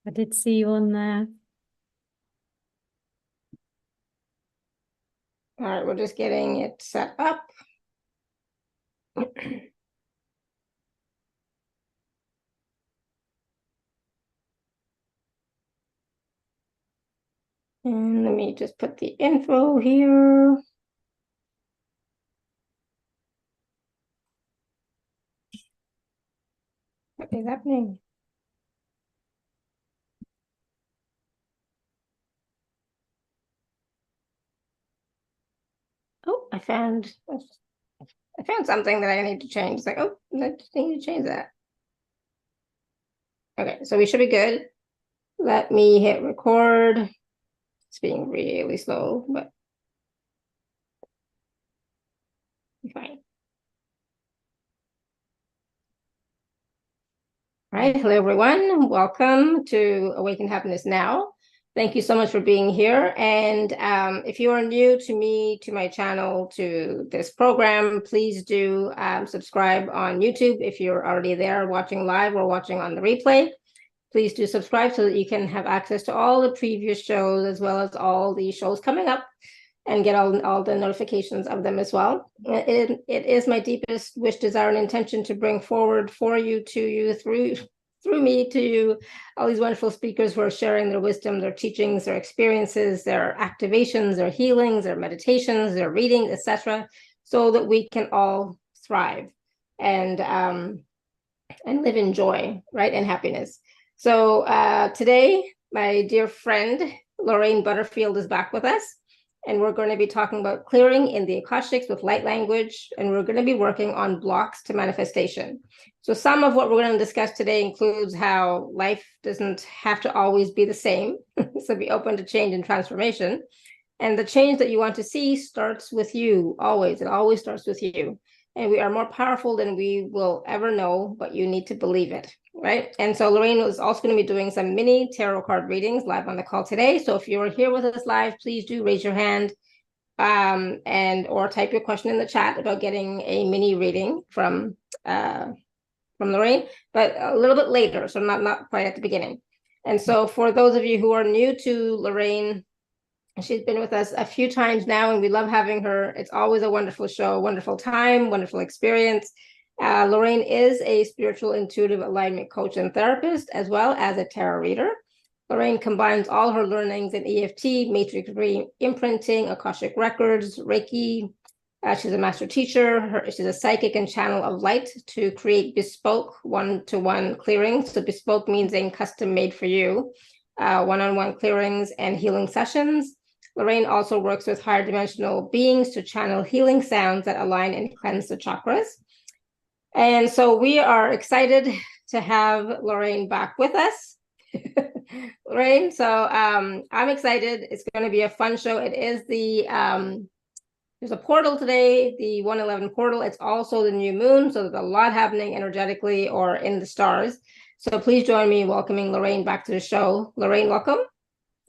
I did see you on there. All right, we're just getting it set up. And let me just put the info here. What is happening? Oh, I found something that I need to change. It's like, oh, I just need to change that. Okay, so we should be good. Let me hit record. It's being really slow, but fine. All right, hello everyone. Welcome to Awaken Happiness Now. Thank you so much for being here. And if you are new to me, to my channel, to this program, please do subscribe on YouTube. If you're already there watching live or watching on the replay, please do subscribe so that you can have access to all the previous shows as well as all the shows coming up and get all the notifications of them as well. It is my deepest wish, desire, and intention to bring forward for you, to you, through me, to you, all these wonderful speakers who are sharing their wisdom, their teachings, their experiences, their activations, their healings, their meditations, their readings, etc., so that we can all thrive and live in joy, right, and happiness. So today, my dear friend Lorraine Butterfield is back with us. And we're going to be talking about clearing in the Akashics with light language, and we're going to be working on blocks to manifestation. So some of what we're going to discuss today includes how life doesn't have to always be the same. So be open to change and transformation. And the change that you want to see starts with you, always. It always starts with you. And we are more powerful than we will ever know, but you need to believe it, right? And so Lorraine is also going to be doing some mini tarot card readings live on the call today. So if you're here with us live, please do raise your hand or type your question in the chat about getting a mini reading from Lorraine, but a little bit later, so not quite at the beginning. And so for those of you who are new to Lorraine, she's been with us a few times now, and we love having her. It's always a wonderful show, wonderful time, wonderful experience. Lorraine is a spiritual intuitive alignment coach and therapist, as well as a tarot reader. Lorraine combines all her learnings in EFT, matrix reimprinting, Akashic Records, Reiki. She's a master teacher. She's a psychic and channel of light to create bespoke one-to-one clearings. So bespoke means in custom made for you, one-on-one clearings and healing sessions. Lorraine also works with higher dimensional beings to channel healing sounds that align and cleanse the chakras. And so we are excited to have Lorraine back with us. Lorraine, so I'm excited. It's going to be a fun show. It is there's a portal today, the 111 portal. It's also the new moon, so there's a lot happening energetically or in the stars. So please join me in welcoming Lorraine back to the show. Lorraine, welcome.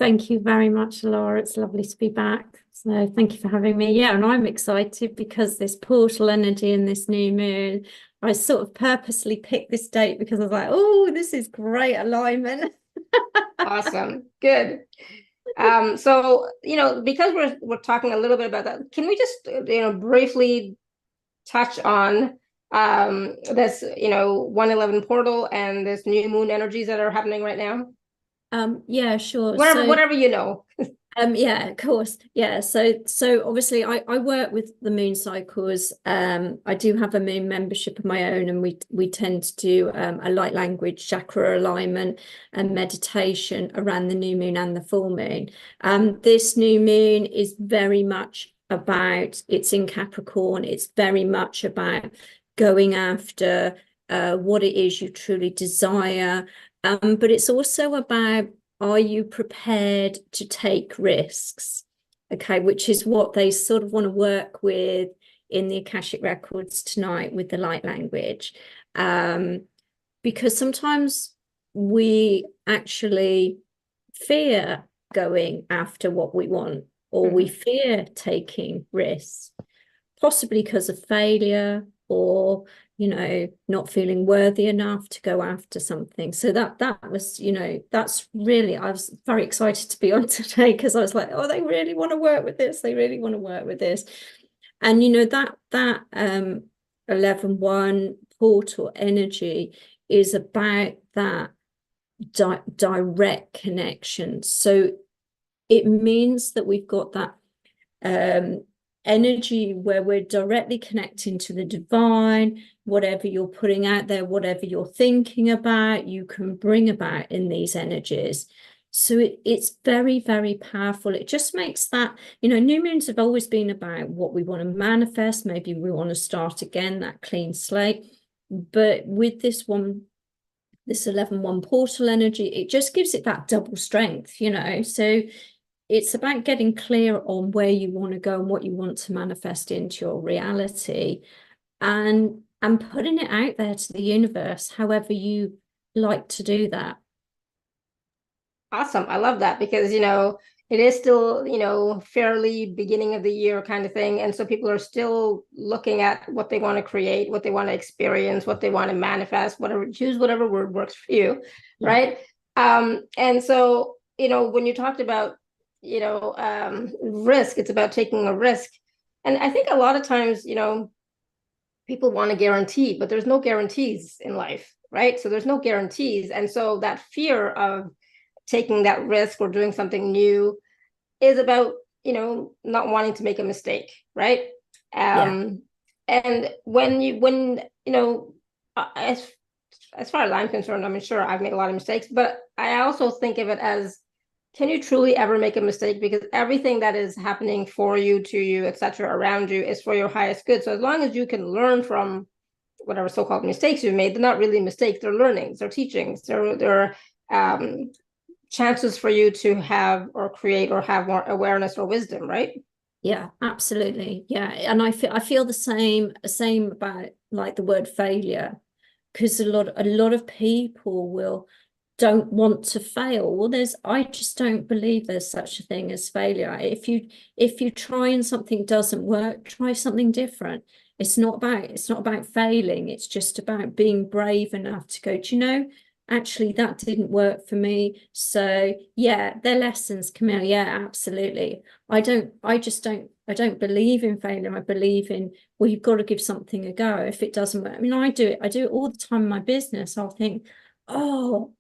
Thank you very much, Laura. It's lovely to be back. So thank you for having me. Yeah, and I'm excited because this portal energy and this new moon, I sort of purposely picked this date because I was like, oh, this is great alignment. Awesome. Good. So, because we're talking a little bit about that, can we just, briefly touch on this, 111 portal and this new moon energies that are happening right now? Yeah, sure. Whatever you know. Yeah, of course. Yeah. So obviously I work with the moon cycles. I do have a moon membership of my own, and we tend to do a light language chakra alignment and meditation around the new moon and the full moon. This new moon is very much about, it's in Capricorn, it's very much about going after what it is you truly desire. But it's also about, are you prepared to take risks? Okay, which is what they sort of want to work with in the Akashic Records tonight with the light language. Because sometimes we actually fear going after what we want, or we fear taking risks, possibly because of failure, or not feeling worthy enough to go after something. So that was, that's really, I was very excited to be on today, because I was like, oh, they really want to work with this. They really want to work with this. And that 11-1 portal energy is about that direct connection. So it means that we've got that energy where we're directly connecting to the divine. Whatever you're putting out there, whatever you're thinking about, you can bring about in these energies. So it's very, very powerful. It just makes that, new moons have always been about what we want to manifest. Maybe we want to start again, that clean slate. But with this 11-1 portal energy, it just gives it that double strength, So it's about getting clear on where you want to go and what you want to manifest into your reality, and putting it out there to the universe, however you like to do that. Awesome. I love that, because, it is still, fairly beginning of the year kind of thing. And so people are still looking at what they want to create, what they want to experience, what they want to manifest, choose whatever word works for you. Yeah. Right. And so, when you talked about, risk, it's about taking a risk. And I think a lot of times, people want a guarantee, but there's no guarantees in life, right? So there's no guarantees. And so that fear of taking that risk or doing something new is about, not wanting to make a mistake, right? And when as far as I'm concerned, I'm sure I've made a lot of mistakes, but I also think of it as, can you truly ever make a mistake? Because everything that is happening for you, to you, etc., around you is for your highest good. So as long as you can learn from whatever so-called mistakes you've made, they're not really mistakes, they're learnings, they're teachings, they're chances for you to have or create or have more awareness or wisdom, right? Yeah, absolutely. Yeah. And I feel the same about like the word failure, because a lot of people don't want to fail. Well, I just don't believe there's such a thing as failure. If you try and something doesn't work, try something different. It's not about failing. It's just about being brave enough to go, do you know, actually that didn't work for me. So yeah, they're lessons, Camille. Yeah, absolutely. I don't believe in failure. I believe in, well, you've got to give something a go. If it doesn't work, I mean, I do it all the time in my business. I'll think, oh,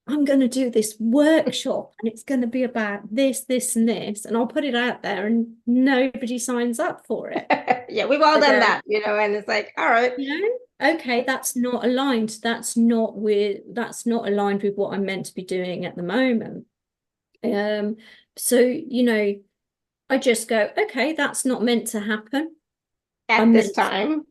I'm going to do this workshop and it's going to be about this, and this, and I'll put it out there and nobody signs up for it. Yeah, we've all done that, and it's like, all right. Okay, that's not aligned. That's not aligned with what I'm meant to be doing at the moment. So, I just go, okay, that's not meant to happen. At this time,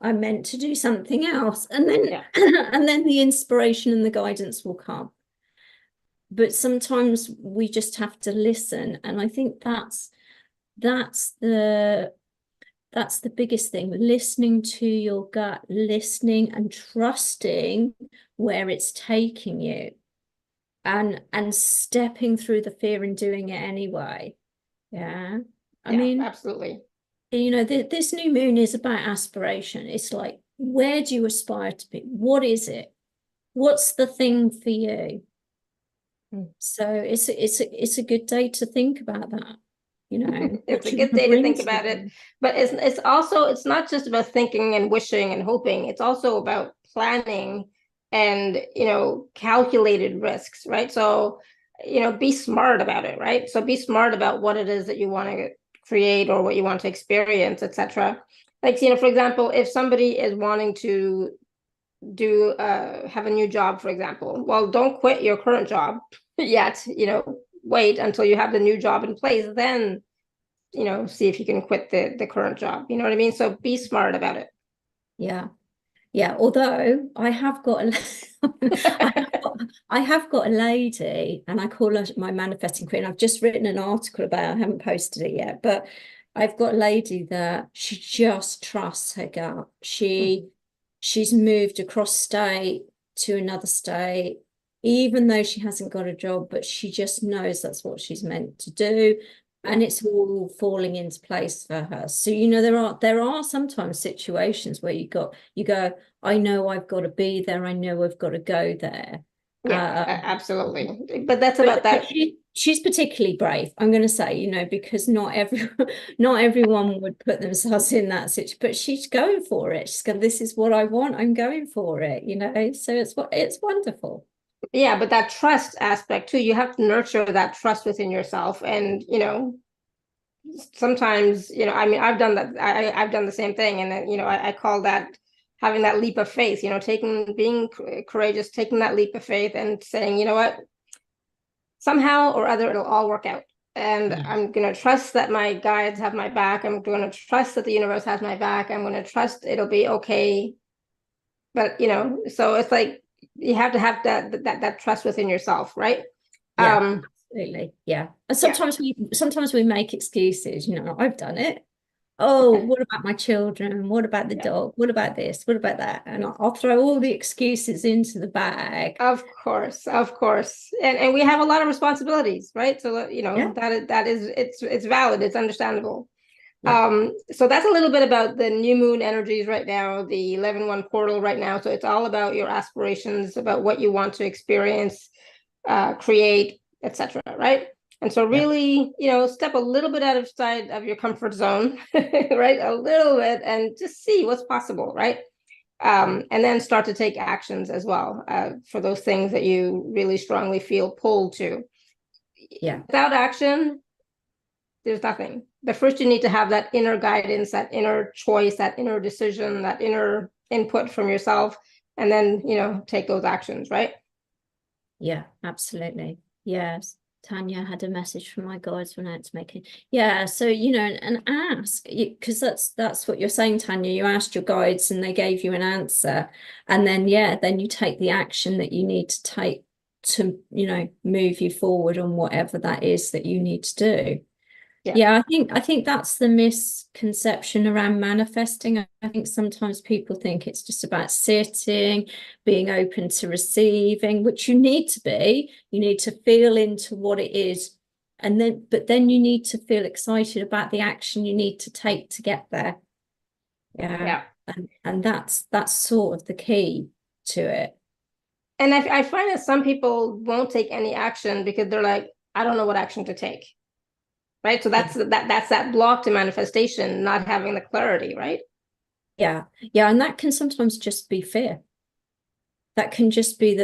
I'm meant to do something else. And then and then the inspiration and the guidance will come. But sometimes we just have to listen. And I think that's the biggest thing, listening to your gut, listening and trusting where it's taking you, and stepping through the fear and doing it anyway. Yeah. I mean, absolutely. This new moon is about aspiration. It's like, where do you aspire to be? What is it? What's the thing for you? So it's a good day to think about that. It's a good day to think about it. But it's also, it's not just about thinking and wishing and hoping. It's also about planning and, calculated risks, right? So, be smart about it, right? So be smart about what it is that you want to create or what you want to experience, etc. Like, for example, if somebody is wanting to have a new job, for example, well, don't quit your current job yet, wait until you have the new job in place, then, see if you can quit the current job. You know what I mean? So be smart about it. Yeah. Yeah. Although I have got I have got a lady, and I call her my manifesting queen. I've just written an article about it. I haven't posted it yet, but I've got a lady that she just trusts her gut. She's moved across state to another state, even though she hasn't got a job, but she just knows that's what she's meant to do. and it's all falling into place for her. So, you know, there are sometimes situations where you go, I know I've got to be there, I know I've got to go there. Yeah, absolutely. But that's But, about that. she's particularly brave, I'm going to say, you know, because not everyone would put themselves in that situation, but she's going for it. She's going, this is what I want, I'm going for it, you know. So it's wonderful. Yeah, but that trust aspect too, you have to nurture that trust within yourself. And, you know, sometimes, you know, I mean, I've done that. I've done the same thing. And then, you know, I call that having that leap of faith, you know, being courageous, taking that leap of faith and saying, you know what, somehow or other, it'll all work out. And I'm going to trust that my guides have my back. I'm going to trust that the universe has my back. I'm going to trust it'll be okay. But, you know, so it's like, you have to have that trust within yourself, right? Yeah, absolutely. Yeah. And sometimes we make excuses, you know, I've done it. Oh, what about my children? What about the dog? What about this? What about that? And I'll throw all the excuses into the bag. Of course. And we have a lot of responsibilities, right? So, you know, that is it's valid, it's understandable. So that's a little bit about the new moon energies right now, the 11-1 portal right now. So it's all about your aspirations, about what you want to experience, create, etc. Right? And so really, you know, step a little bit outside of your comfort zone, right? A little bit, and just see what's possible, right? And then start to take actions as well, for those things that you really strongly feel pulled to. Yeah. Without action, there's nothing. But first you need to have that inner guidance, that inner choice, that inner decision, that inner input from yourself, and then, you know, take those actions, right? Yeah, absolutely. Yes. Tanya had a message from my guides when I had to make it. Yeah, so, you know, and ask, because that's what you're saying, Tanya. You asked your guides and they gave you an answer. And then, then you take the action that you need to take to, you know, move you forward on whatever that is that you need to do. Yeah, I think that's the misconception around manifesting. I think sometimes people think it's just about sitting, being open to receiving, which you need to be. You need to feel into what it is, but then you need to feel excited about the action you need to take to get there. Yeah. And that's sort of the key to it. And I find that some people won't take any action because they're like, I don't know what action to take. Right. So that's that block to manifestation, not having the clarity, right? Yeah. And that can sometimes just be fear. That can just be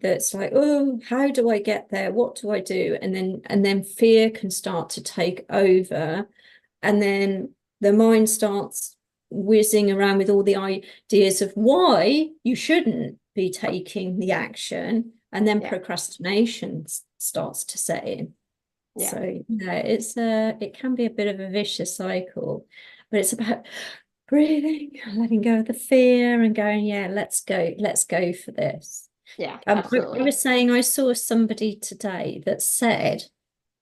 that's like, oh, how do I get there? What do I do? And then fear can start to take over. And then the mind starts whizzing around with all the ideas of why you shouldn't be taking the action. And then procrastination starts to set in. So it can be a bit of a vicious cycle, but it's about breathing, letting go of the fear and going, let's go for this. Absolutely. I was saying I saw somebody today that said,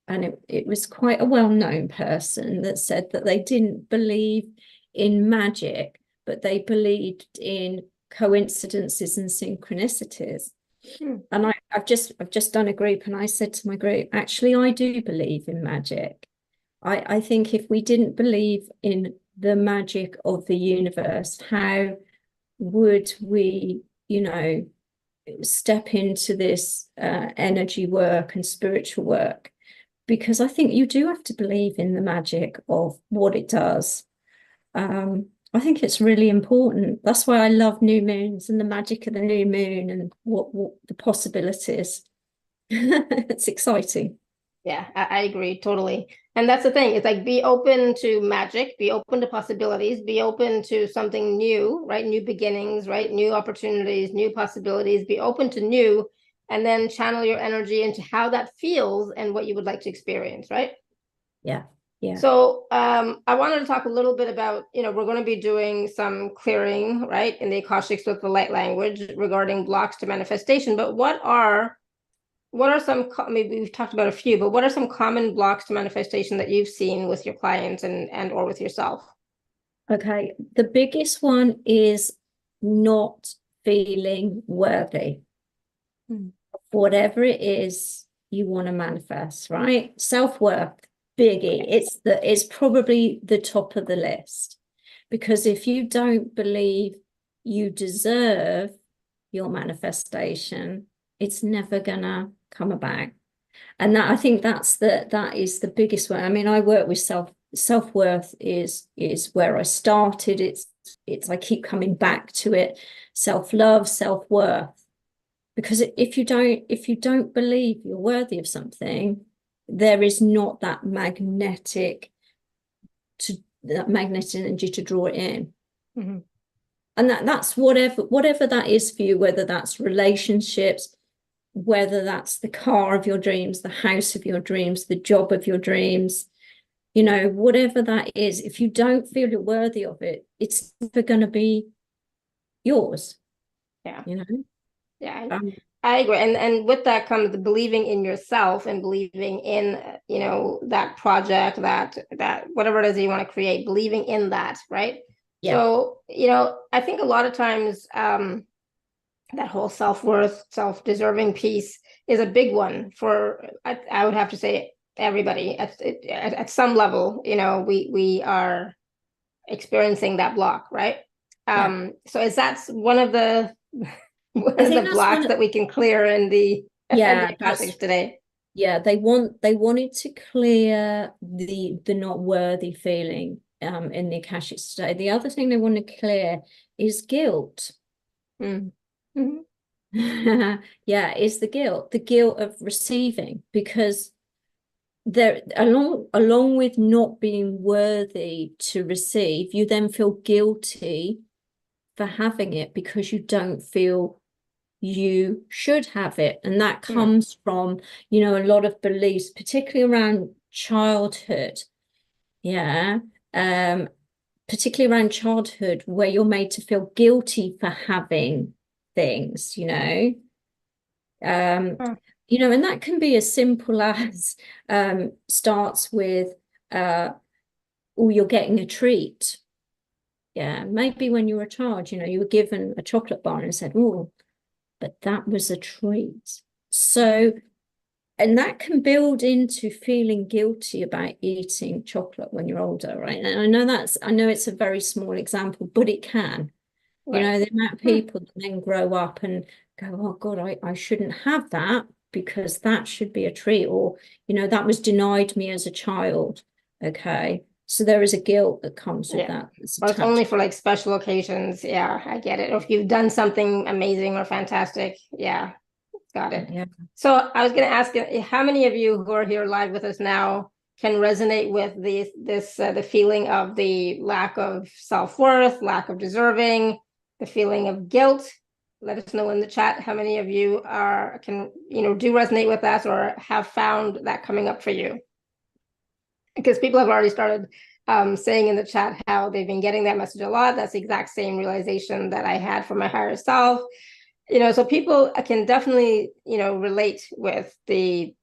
and it was quite a well-known person that said that they didn't believe in magic, but they believed in coincidences and synchronicities. And I've just done a group and I said to my group, actually, I do believe in magic. I think if we didn't believe in the magic of the universe, how would we, you know, step into this energy work and spiritual work? Because I think you do have to believe in the magic of what it does. I think it's really important. That's why I love new moons and the magic of the new moon and what the possibilities. It's exciting. Yeah, I agree totally. And that's the thing. It's like, be open to magic, be open to possibilities, be open to something new, right? New beginnings, right? New opportunities, new possibilities, be open to new, and then channel your energy into how that feels and what you would like to experience, right? Yeah. So I wanted to talk a little bit about, you know, we're going to be doing some clearing, right, in the Akashics with the light language regarding blocks to manifestation. But what are some, maybe we've talked about a few, but what are some common blocks to manifestation that you've seen with your clients and or with yourself? Okay. The biggest one is not feeling worthy. Whatever it is you want to manifest, right? Self-worth. biggie. It's probably the top of the list, because if you don't believe you deserve your manifestation, it's never gonna come about. And that, I think that is the biggest one. I mean, I work with self-worth is where I started. It's I keep coming back to it. Self-love, self-worth. Because if you don't believe you're worthy of something, there is not that magnetic energy to draw it in. Mm-hmm. And that's whatever that is for you, whether that's relationships, whether that's the car of your dreams, the house of your dreams, the job of your dreams, whatever that is, if you don't feel you're worthy of it, it's never going to be yours. Yeah. Yeah, I agree. And with that comes the believing in yourself and believing in, that project, that whatever it is that you want to create, believing in that, right? Yeah. So, I think a lot of times that whole self-worth, self-deserving piece is a big one for, I would have to say, everybody at some level. We are experiencing that block, right? So is that one of the blocks that we can clear in the Akashics today? Yeah, they wanted to clear the not worthy feeling in the Akashics today. The other thing they want to clear is guilt. Mm-hmm. Yeah, is the guilt of receiving, because there, along with not being worthy to receive, you then feel guilty for having it because you don't feel you should have it. And that comes from, a lot of beliefs, particularly around childhood. Yeah. Particularly around childhood, where you're made to feel guilty for having things, and that can be as simple as starts with you're getting a treat. Yeah, maybe when you were a child, you were given a chocolate bar and said, oh, but that was a treat. So, and that can build into feeling guilty about eating chocolate when you're older, right? And I know it's a very small example, but it can. Right. The amount of people that then grow up and go, oh God, I shouldn't have that because that should be a treat, or, that was denied me as a child. Okay. So there is a guilt that comes with that. Or it's only for like special occasions. Yeah, I get it. Or if you've done something amazing or fantastic. Yeah, got it. Yeah. So I was going to ask you, how many of you who are here live with us now can resonate with the feeling of the lack of self-worth, lack of deserving, the feeling of guilt? Let us know in the chat how many of you do resonate with that or have found that coming up for you. Because people have already started saying in the chat how they've been getting that message a lot. That's the exact same realization that I had for my higher self. So people can definitely, relate with the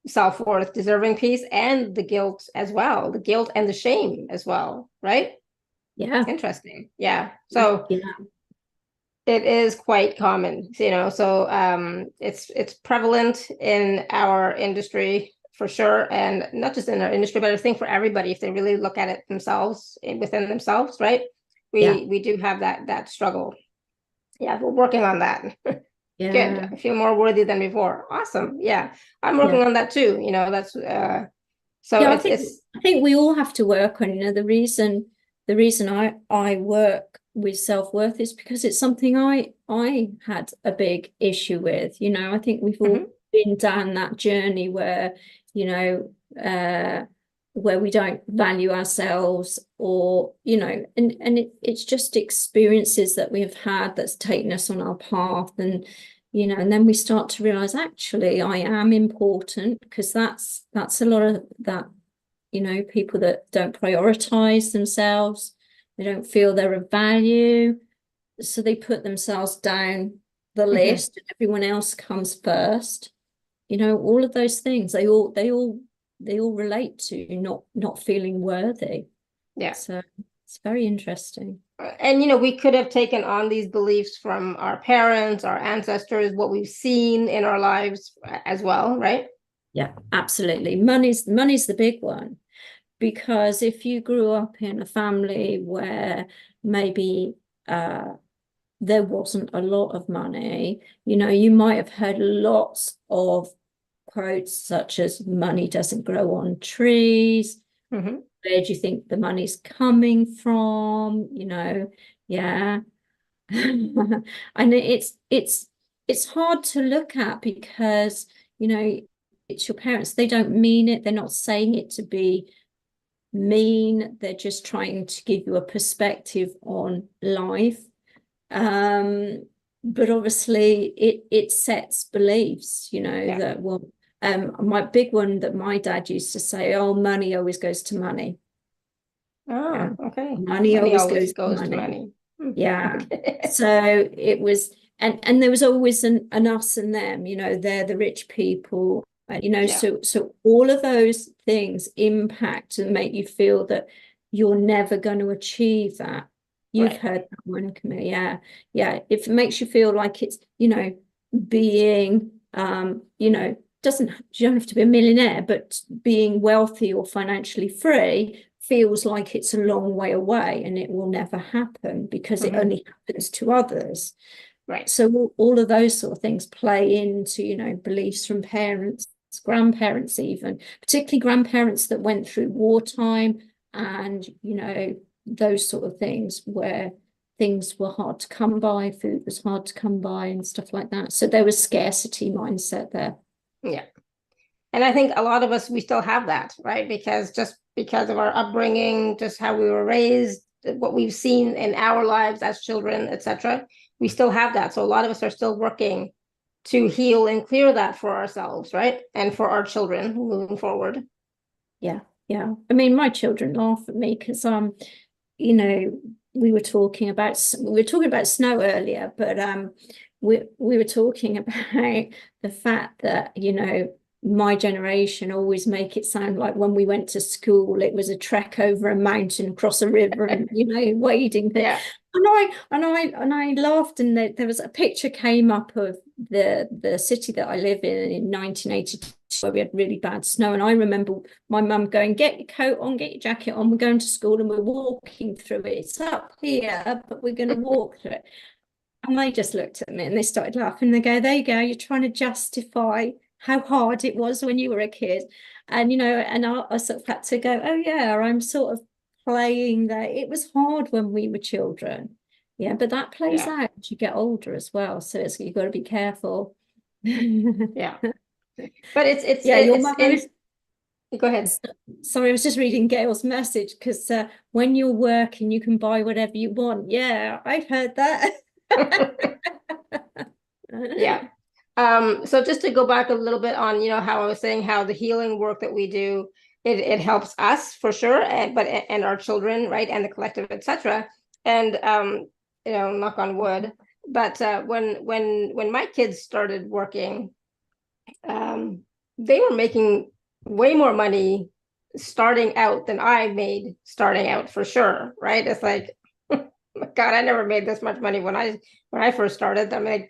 self-worth, deserving piece, and the guilt as well, the guilt and the shame as well, right? Yeah. Interesting. Yeah. So it is quite common, so it's prevalent in our industry for sure, and not just in our industry, but I think for everybody, if they really look at it themselves, within themselves, right? We do have that struggle. Yeah, we're working on that. Yeah. Good. I feel more worthy than before. Awesome. Yeah, I'm working on that too. That's so. Yeah, I think we all have to work on. The reason I work with self-worth is because it's something I had a big issue with. I think we've all been down that journey where where we don't value ourselves, or and it's just experiences that we've had that's taken us on our path, and and then we start to realize, actually I am important, because that's a lot of that, people that don't prioritize themselves, they don't feel they're of value, so they put themselves down the list and everyone else comes first. All of those things, they all relate to not feeling worthy. Yeah. So it's very interesting. And we could have taken on these beliefs from our parents, our ancestors, what we've seen in our lives as well, right? Yeah, absolutely. Money's the big one. because if you grew up in a family where maybe there wasn't a lot of money, you might have heard lots of quotes such as money doesn't grow on trees. Mm-hmm. Where do you think the money's coming from? Yeah. And it's hard to look at because, it's your parents. They don't mean it. They're not saying it to be mean. They're just trying to give you a perspective on life. But obviously it sets beliefs, that my big one that my dad used to say, oh, money always goes to money. Oh, okay. Money always goes to money. Yeah. Okay. So it was, and there was always an us and them, they're the rich people, so all of those things impact and make you feel that you're never going to achieve that. You've heard that one, Camille. Yeah. It makes you feel like it's, being, you don't have to be a millionaire, but being wealthy or financially free feels like it's a long way away and it will never happen because it only happens to others. Right. So all of those sort of things play into, beliefs from parents, grandparents even, particularly grandparents that went through wartime and, those sort of things where things were hard to come by, food was hard to come by and stuff like that. So there was scarcity mindset there. Yeah. And I think a lot of us, we still have that, right? Because of our upbringing, just how we were raised, what we've seen in our lives as children, etc., we still have that. So a lot of us are still working to heal and clear that for ourselves, right? And for our children moving forward. Yeah. I mean, my children laugh at me because we were talking about snow earlier, but we were talking about the fact that my generation always make it sound like when we went to school it was a trek over a mountain, across a river, and wading. Yeah. And I laughed, and there was a picture came up of the city that I live in 1982, where we had really bad snow. And I remember my mum going, get your coat on, get your jacket on, we're going to school and we're walking through it. It's up here, but we're going to walk through it. And they just looked at me and they started laughing. They go, there you go, you're trying to justify how hard it was when you were a kid. And and I sort of had to go, oh yeah, I'm sort of playing that it was hard when we were children. Yeah, but that plays out as you get older as well. So you've got to be careful. Yeah. But it's your mother. Go ahead. Sorry, I was just reading Gail's message because when you're working, you can buy whatever you want. Yeah, I've heard that. Yeah. So just to go back a little bit on, how I was saying how the healing work that we do, it helps us for sure, and our children, right, and the collective, etc. And knock on wood. But when my kids started working, they were making way more money starting out than I made starting out, for sure, right? It's like, God, I never made this much money when I first started. I mean,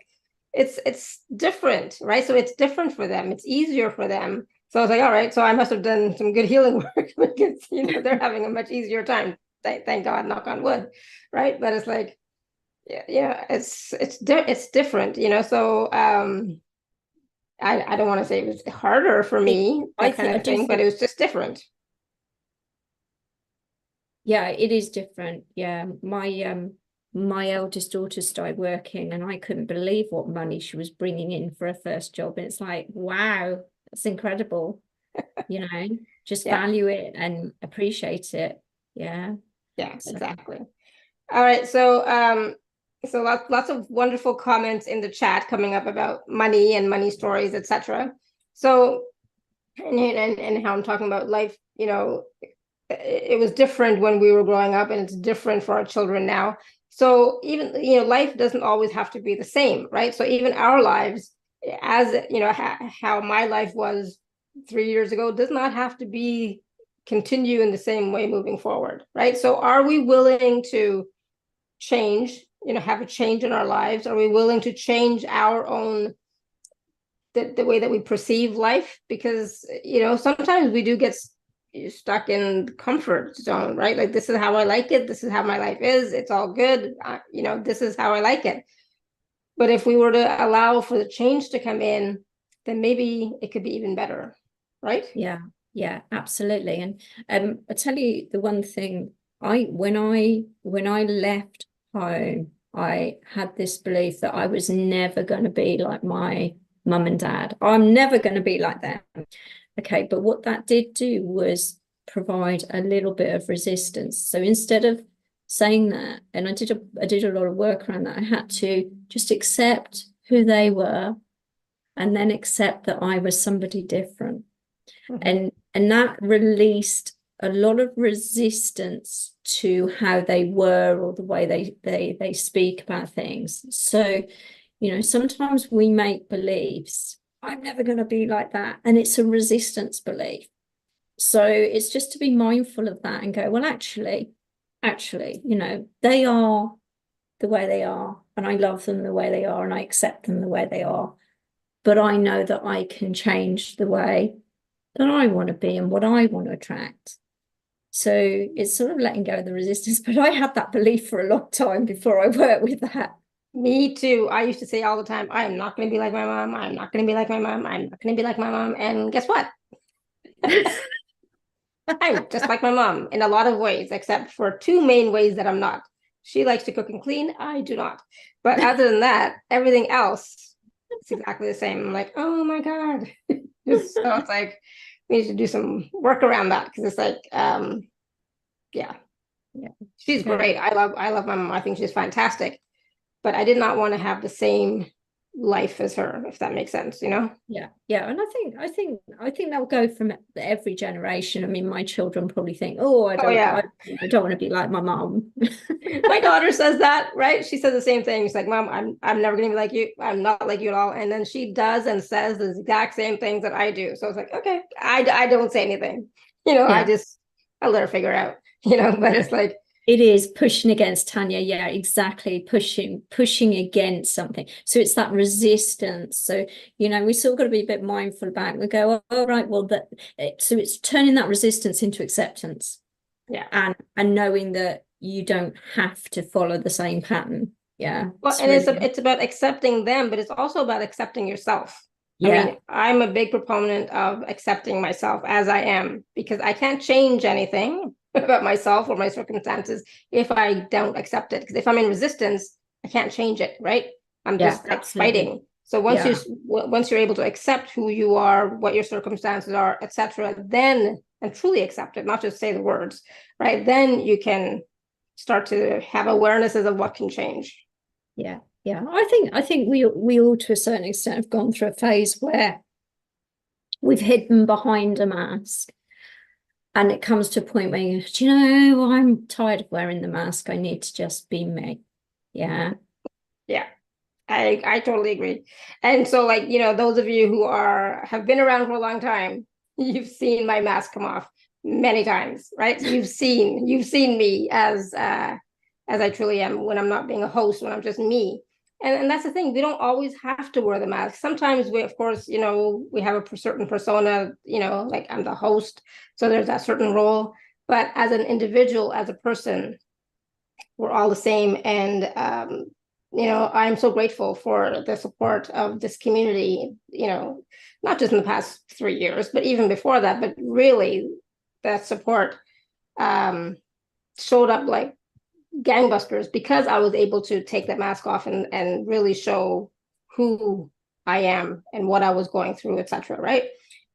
it's different, right? So it's different for them. It's easier for them. So I was like, all right, so I must have done some good healing work because they're having a much easier time. Thank God, knock on wood, right? But it's like, yeah, it's different, So I don't want to say it was harder for me, that kind of thing, but it was just different. Yeah, it is different. Yeah, my eldest daughter started working and I couldn't believe what money she was bringing in for her first job. And it's like, wow, that's incredible. Just value it and appreciate it. Yeah. Yeah, exactly. All right. So lots of wonderful comments in the chat coming up about money and money stories, etc. So and how I'm talking about life, it was different when we were growing up and it's different for our children now. So even, life doesn't always have to be the same, right? So even our lives, as how my life was 3 years ago, does not have to continue in the same way moving forward, right? So are we willing to change, have a change in our lives? Are we willing to change our own, the way that we perceive life? Because, sometimes we do get you're stuck in the comfort zone, right? Like, this is how I like it. This is how my life is. It's all good. This is how I like it. But if we were to allow for the change to come in, then maybe it could be even better, right? Yeah, absolutely. And I tell you the one thing, when I left home, I had this belief that I was never going to be like my mum and dad. I'm never going to be like them. Okay, but what that did do was provide a little bit of resistance. So instead of saying that, and I did a lot of work around that, I had to just accept who they were and then accept that I was somebody different. And that released a lot of resistance to how they were or the way they speak about things. So, sometimes we make beliefs, I'm never going to be like that, and it's a resistance belief. So it's just to be mindful of that and go, well, actually, they are the way they are, and I love them the way they are, and I accept them the way they are. But I know that I can change the way that I want to be and what I want to attract. So it's sort of letting go of the resistance. But I had that belief for a long time before I worked with that. Me too. I used to say all the time, I am not going to be like my mom. I'm not going to be like my mom. I'm not going to be like my mom. And guess what? I'm just like my mom in a lot of ways, except for two main ways that I'm not. She likes to cook and clean. I do not. But other than that, everything else, it's exactly the same. I'm like, oh my God. So it's like, we need to do some work around that, because it's like, yeah, she's great. I love my mom. I think she's fantastic. But I did not want to have the same life as her, if that makes sense, Yeah, and I think that will go from every generation. I mean, my children probably think, I don't want to be like my mom. My daughter says that, right? She says the same thing. She's like, Mom, I'm never gonna be like you. I'm not like you at all. And then she does and says the exact same things that I do. So it's like, okay, I don't say anything, I let her figure it out, but it's like, it is pushing against, Tanya. Yeah, exactly. Pushing against something. So it's that resistance. So, we still got to be a bit mindful about it. We go, all right, well, so it's turning that resistance into acceptance. Yeah. And knowing that you don't have to follow the same pattern. Yeah. Well, and it's about accepting them, but it's also about accepting yourself. Yeah. I mean, I'm a big proponent of accepting myself as I am, because I can't change anything about myself or my circumstances if I don't accept it. Because if I'm in resistance, I can't change it, right? I'm just like fighting. So once you're able to accept who you are, what your circumstances are, etc., then, and truly accept it, not just say the words, right? Then you can start to have awarenesses of what can change. Yeah. I think we all to a certain extent have gone through a phase where we've hidden behind a mask. And it comes to a point where you go, do you know, I'm tired of wearing the mask. I need to just be me. Yeah. Yeah. I totally agree. And so, like, those of you who have been around for a long time, you've seen my mask come off many times, right? So you've seen me as I truly am, when I'm not being a host, when I'm just me. And that's the thing, we don't always have to wear the mask. Sometimes we, of course, we have a certain persona, like I'm the host, so there's that certain role. But as an individual, as a person, we're all the same. And I'm so grateful for the support of this community, not just in the past 3 years, but even before that. But really, that support showed up like gangbusters, because I was able to take that mask off and really show who I am and what I was going through, etc. Right.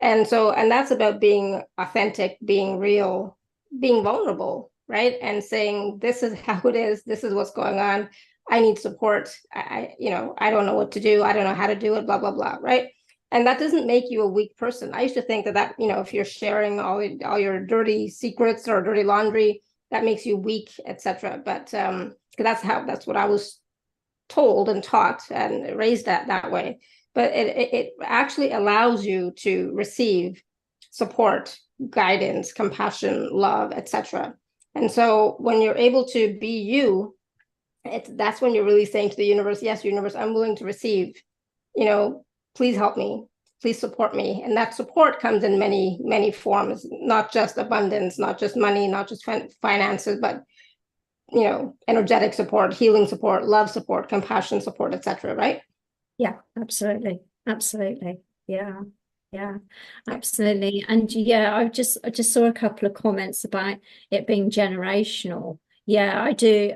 And that's about being authentic, being real, being vulnerable, right? And saying, this is how it is, this is what's going on. I need support. I don't know what to do. I don't know how to do it, blah, blah, blah. Right. And that doesn't make you a weak person. I used to think that, if you're sharing all your dirty secrets or dirty laundry, that makes you weak, etc. But that's what I was told and taught and raised that way. But it actually allows you to receive support, guidance, compassion, love, etc. And so when you're able to be you, that's when you're really saying to the universe, yes, universe, I'm willing to receive. Please help me. please support me. And that support comes in many, many forms, not just abundance, not just money, not just finances, but, you know, energetic support, healing support, love support, compassion support, etc. Right? Yeah, absolutely. Absolutely. Yeah. Yeah, absolutely. And yeah, I just saw a couple of comments about it being generational. Yeah, I do.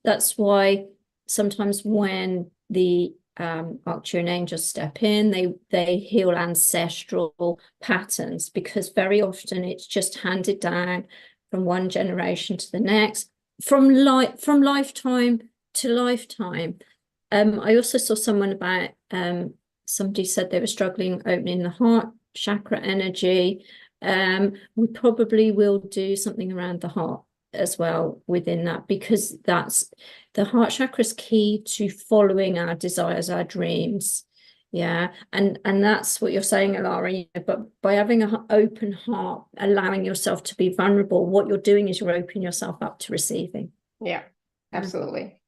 That's why sometimes when the Arcturian angels step in, they heal ancestral patterns, because very often it's just handed down from one generation to the next, from lifetime to lifetime. I also saw someone about somebody said they were struggling opening the heart chakra energy. We probably will do something around the heart as well within that, because that's the heart chakra is key to following our desires, our dreams. Yeah, and that's what you're saying, Alara. But by having an open heart, allowing yourself to be vulnerable, what you're doing is you're opening yourself up to receiving. Yeah, absolutely.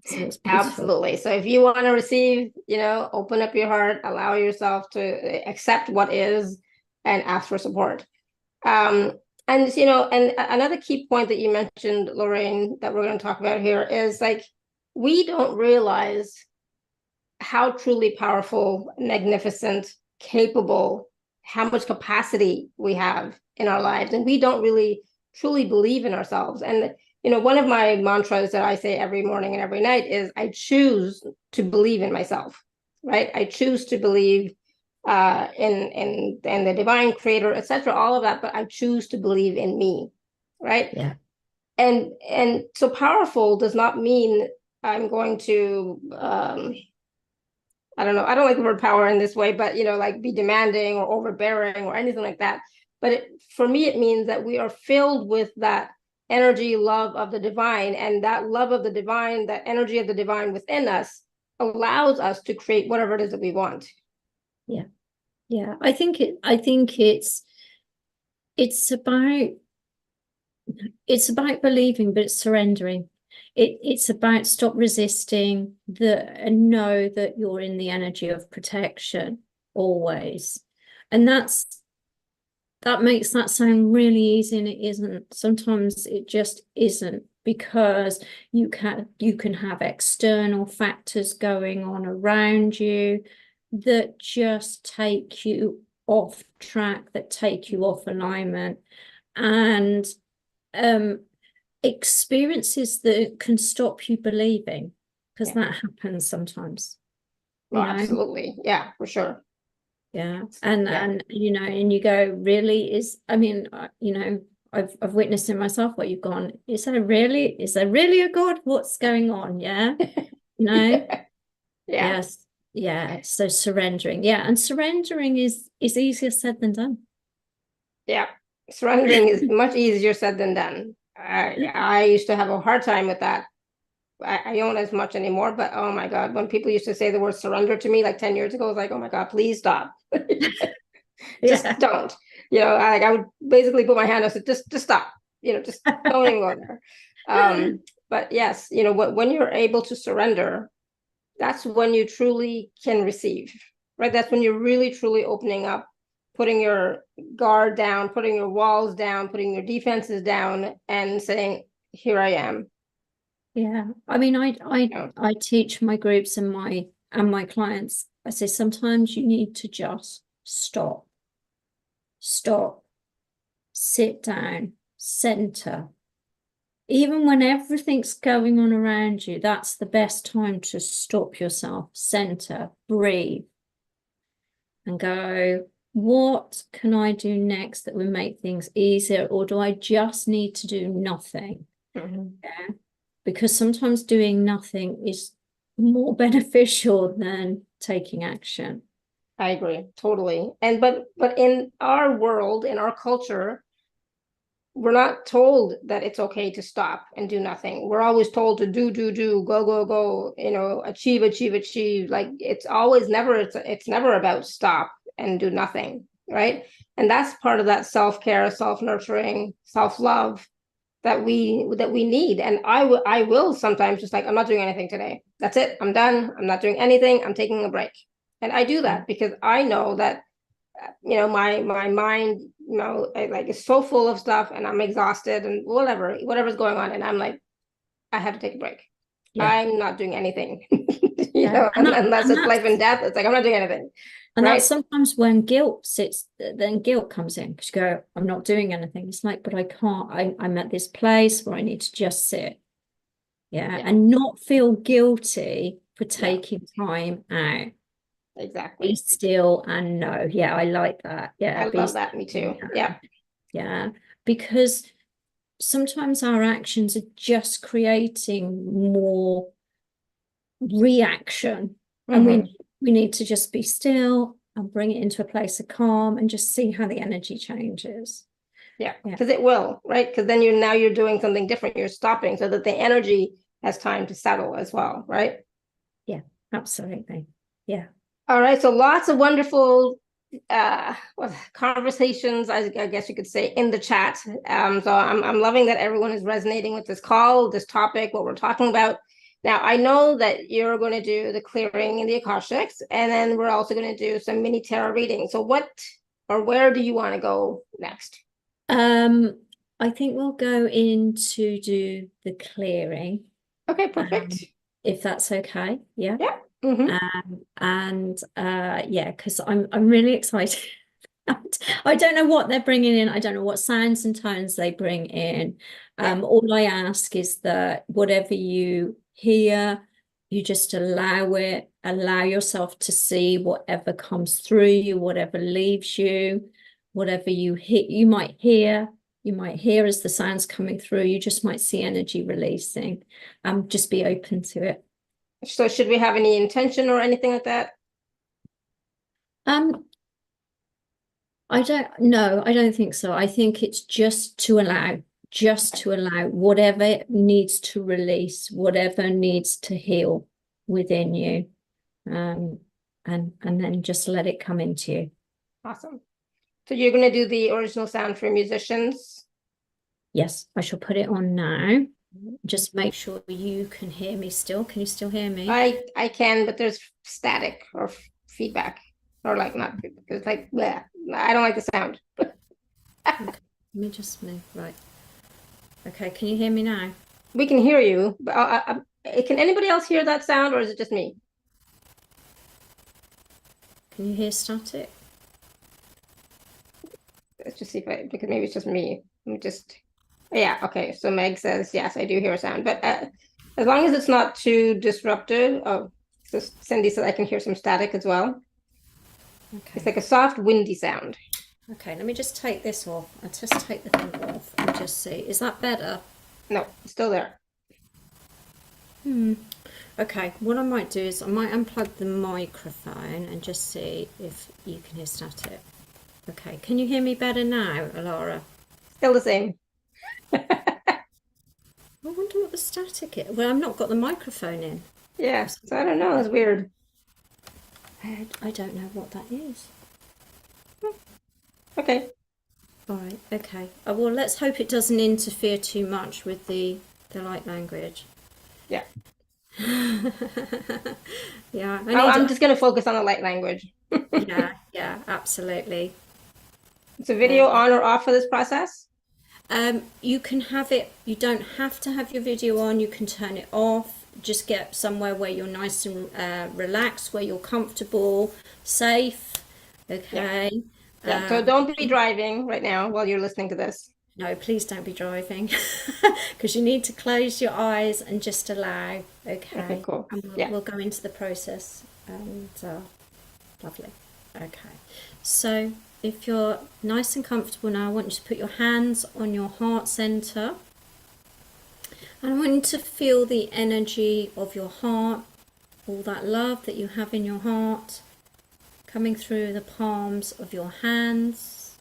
So it's absolutely. So if you want to receive, you know, open up your heart, allow yourself to accept what is, and ask for support. And you know, and another key point that you mentioned, Lorraine, that we're going to talk about here is like, we don't realize how truly powerful, magnificent, capable, how much capacity we have in our lives, and we don't really truly believe in ourselves. And you know, one of my mantras that I say every morning and every night is, I choose to believe in myself, right? I choose to believe in the divine creator, etc., all of that, but I choose to believe in me, right? Yeah. And so powerful does not mean I'm going to I don't know, I don't like the word power in this way, but you know, like be demanding or overbearing or anything like that. But for me, it means that we are filled with that energy, love of the divine, and that love of the divine, that energy of the divine within us allows us to create whatever it is that we want. Yeah. Yeah. I think it's about believing, but it's surrendering. It's about stop resisting and know that you're in the energy of protection always. And that makes that sound really easy, and it isn't. Sometimes it just isn't, because you can have external factors going on around you that just take you off track, that take you off alignment, and experiences that can stop you believing, because that happens sometimes. Well, absolutely. Yeah, for sure. Yeah. And you know, and you go, really? I mean, you know, I've witnessed in myself what you've gone, is there really a God? What's going on? Yeah. You know? Yeah. Yes. Yeah. So surrendering. Yeah. And surrendering is easier said than done. Yeah. Surrendering is much easier said than done. I used to have a hard time with that. I don't as much anymore, but oh my God, when people used to say the word surrender to me like 10 years ago, I was like, oh my God, please stop. Just don't. You know, I would basically put my hand up and say, just stop. You know, just don't even go there. But yes, you know, when you're able to surrender, that's when you truly can receive, right? That's when you're really truly opening up, putting your guard down, putting your walls down, putting your defenses down, and saying, here I am. Yeah, I mean, I teach my groups and my clients. I say sometimes you need to just stop, sit down, center. Even when everything's going on around you, that's the best time to stop yourself, center, breathe, and go, what can I do next that will make things easier? Or do I just need to do nothing? Yeah. Because sometimes doing nothing is more beneficial than taking action. I agree totally. And but in our world, in our culture, we're not told that it's okay to stop and do nothing. We're always told to do, go, you know, achieve. Like it's never about stop and do nothing, right? And that's part of that self-care, self-nurturing, self-love that we need. And I will sometimes just like, I'm not doing anything today. That's it. I'm done. I'm not doing anything. I'm taking a break. And I do that because I know that, my mind, like is so full of stuff and I'm exhausted and whatever's going on. And I'm like, I have to take a break. Yeah. I'm not doing anything, Yeah. unless it's life and death. It's like, I'm not doing anything. And Right. that's sometimes when guilt sits, then guilt comes in because you go, I'm not doing anything. It's like, but I can't, I'm at this place where I need to just sit. Yeah. And not feel guilty for taking time out. Exactly. Be still and know. Yeah, I like that. Yeah. I love that. Me too. Yeah. Yeah. Because sometimes our actions are just creating more reaction. And we need to just be still and bring it into a place of calm and just see how the energy changes. Yeah, because it will, right? Because then you're doing something different. You're stopping so that the energy has time to settle as well, right? Yeah, absolutely. Yeah. All right. So lots of wonderful conversations, I guess you could say, in the chat. So I'm loving that everyone is resonating with this call, this topic, what we're talking about. Now, I know that you're going to do the clearing in the Akashics, and then we're also going to do some mini tarot reading. So where do you want to go next? I think we'll go in to do the clearing. Okay, perfect. If that's okay. Yeah. Yeah. Yeah, because I'm really excited. I don't know what they're bringing in. I don't know what sounds and tones they bring in. All I ask is that whatever you hear, you just allow it, allow yourself to see whatever comes through you, whatever leaves you, whatever you hit, you might hear as the sounds coming through, you just might see energy releasing. Just be open to it. So should we have any intention or anything like that? I don't think so. I think it's just to allow whatever needs to release, whatever needs to heal within you. And then just let it come into you. Awesome. So you're going to do the original sound for musicians? Yes, I shall put it on now. Just make sure you can hear me still. Can you still hear me? I can, but there's static or feedback, or like not. It's like bleh. I don't like the sound. Okay. Let me just move. Right. Okay. Can you hear me now? We can hear you, but can anybody else hear that sound, or is it just me? Can you hear static? Let's just see because maybe it's just me. Let me just. Yeah. Okay. So Meg says yes, I do hear a sound, but as long as it's not too disruptive. Oh, so Cindy said I can hear some static as well. Okay. It's like a soft, windy sound. Okay, let me just take this off. I'll just take the thing off and just see. Is that better? No, it's still there. Okay, what I might do is I might unplug the microphone and just see if you can hear static. Okay, can you hear me better now, Alara? Still the same. I wonder what the static is. Well, I've not got the microphone in. Yeah, so I don't know. It's weird. I don't know what that is. Okay. All right, okay. Well, let's hope it doesn't interfere too much with the light language. Yeah. Yeah. I'm just going to focus on the light language. Yeah, absolutely. Is the video on or off for this process? You can have it, you don't have to have your video on, you can turn it off. Just get somewhere where you're nice and relaxed, where you're comfortable, safe. Okay. Yeah. So don't be driving right now while you're listening to this. No, please don't be driving because you need to close your eyes and just allow. Okay, cool. And we'll go into the process. And lovely. Okay, so if you're nice and comfortable now, I want you to put your hands on your heart center. And I want you to feel the energy of your heart, all that love that you have in your heart coming through the palms of your hands.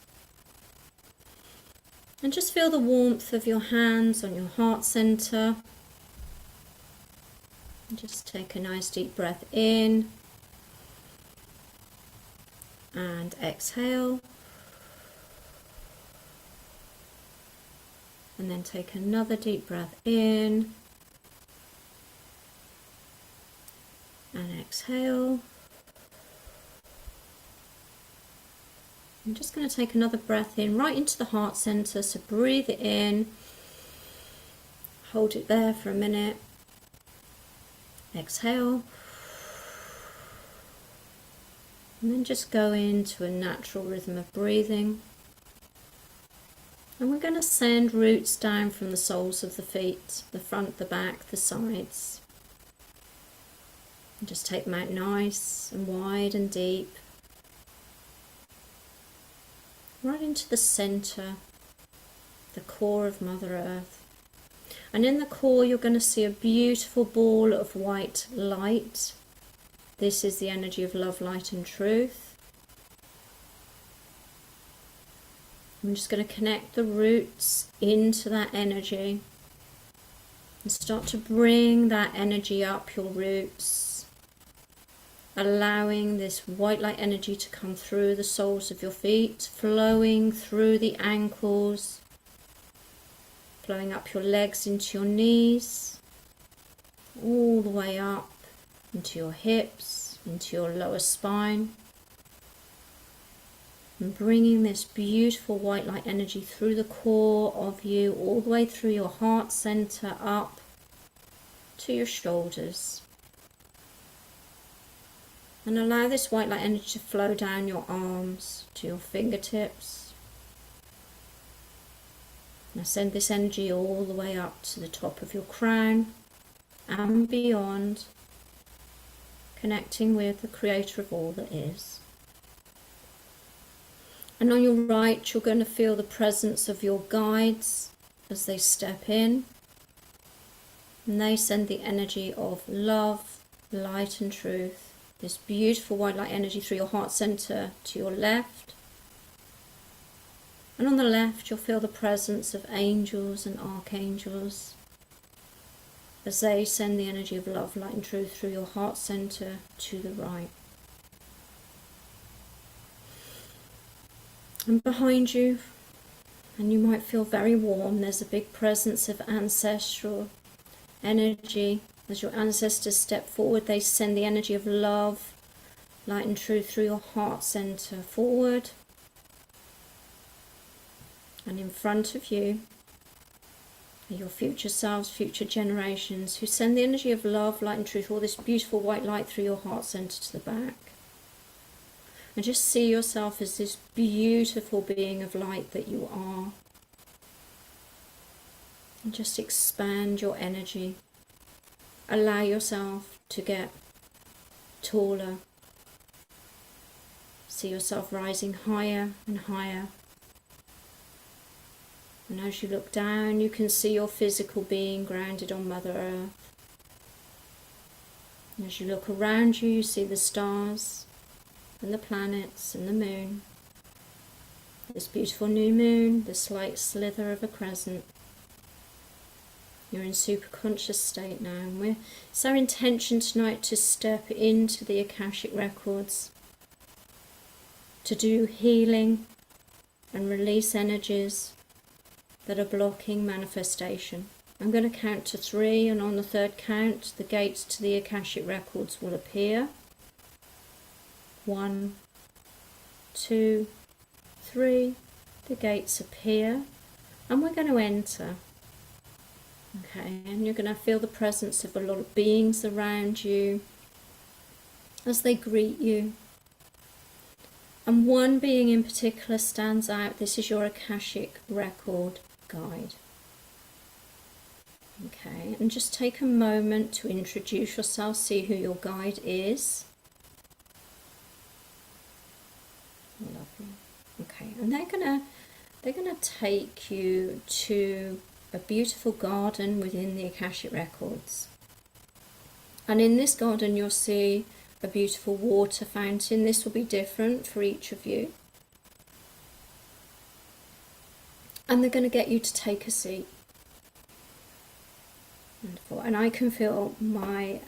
And just feel the warmth of your hands on your heart center. And just take a nice deep breath in and exhale. And then take another deep breath in and exhale. I'm just going to take another breath in right into the heart center. So breathe it in, hold it there for a minute, exhale, and then just go into a natural rhythm of breathing. And we're going to send roots down from the soles of the feet, the front, the back, the sides. And just take them out nice and wide and deep. Right into the center, the core of Mother Earth. And in the core you're going to see a beautiful ball of white light. This is the energy of love, light and truth. I'm just going to connect the roots into that energy and start to bring that energy up your roots, allowing this white light energy to come through the soles of your feet, flowing through the ankles, flowing up your legs into your knees, all the way up into your hips, into your lower spine, and bringing this beautiful white light energy through the core of you, all the way through your heart center up to your shoulders. And allow this white light energy to flow down your arms to your fingertips. Now send this energy all the way up to the top of your crown and beyond, connecting with the creator of all that is. And on your right, you're going to feel the presence of your guides as they step in. And they send the energy of love, light and truth, this beautiful white light energy through your heart center to your left. And on the left, you'll feel the presence of angels and archangels as they send the energy of love, light and truth through your heart center to the right. And behind you, and you might feel very warm, there's a big presence of ancestral energy. As your ancestors step forward, they send the energy of love, light and truth through your heart center forward. And in front of you are your future selves, future generations, who send the energy of love, light and truth, all this beautiful white light through your heart center to the back. And just see yourself as this beautiful being of light that you are. And just expand your energy. Allow yourself to get taller. See yourself rising higher and higher. And as you look down, you can see your physical being grounded on Mother Earth. And as you look around you, you see the stars and the planets and the moon. This beautiful new moon, the slight slither of a crescent. You're in super conscious state now, and it's our intention tonight to step into the Akashic Records, to do healing and release energies that are blocking manifestation. I'm going to count to 3, and on the third count, the gates to the Akashic Records will appear. 1, 2, 3, the gates appear, and we're going to enter. Okay, and you're going to feel the presence of a lot of beings around you as they greet you. And one being in particular stands out. This is your Akashic Record guide. Okay, and just take a moment to introduce yourself, see who your guide is. Lovely. Okay, and they're gonna take you to a beautiful garden within the Akashic Records. And in this garden you'll see a beautiful water fountain. This will be different for each of you. And they're going to get you to take a seat. Wonderful. And I can feel my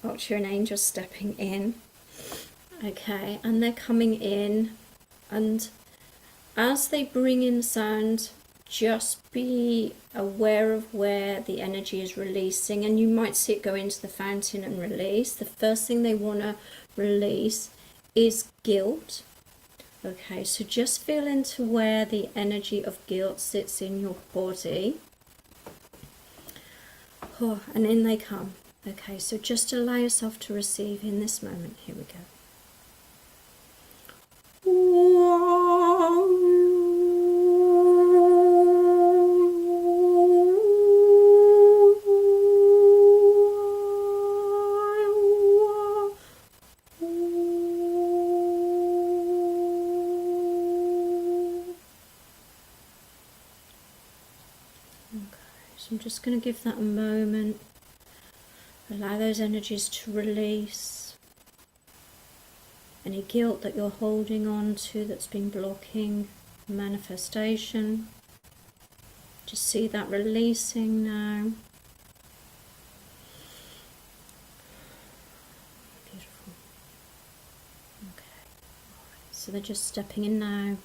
Arcturian angels stepping in. Okay, and they're coming in, and as they bring in sound, just be aware of where the energy is releasing, and you might see it go into the fountain and release. The first thing they want to release is guilt, Okay, so just feel into where the energy of guilt sits in your body. Oh, and in they come. Okay, so just allow yourself to receive in this moment. Here we go. So I'm just going to give that a moment. Allow those energies to release. Any guilt that you're holding on to that's been blocking manifestation. Just see that releasing now. Beautiful. Okay. So they're just stepping in now.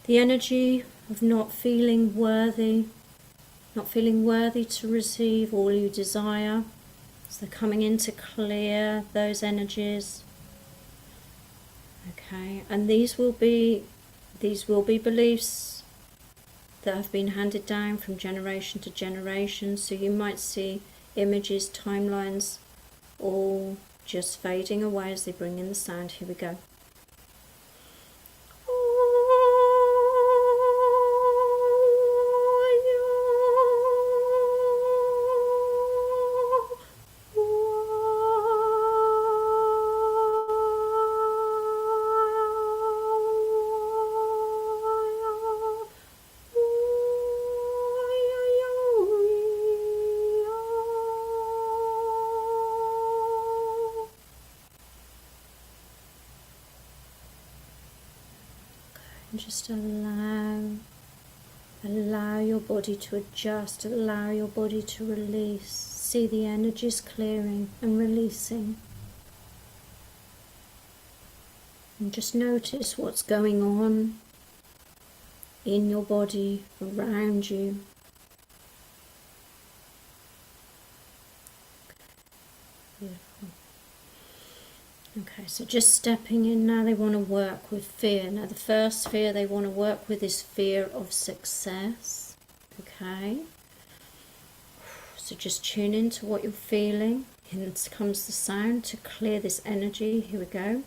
The energy of not feeling worthy to receive all you desire. So they're coming in to clear those energies. Okay, and these will be beliefs that have been handed down from generation to generation. So you might see images, timelines, all just fading away as they bring in the sound. Here we go. And just allow your body to adjust, allow your body to release. See the energies clearing and releasing. And just notice what's going on in your body, around you. Beautiful. Okay, so just stepping in now, they want to work with fear. Now the first fear they want to work with is fear of success. Okay, so just tune into what you're feeling. Here comes the sound to clear this energy. Here we go.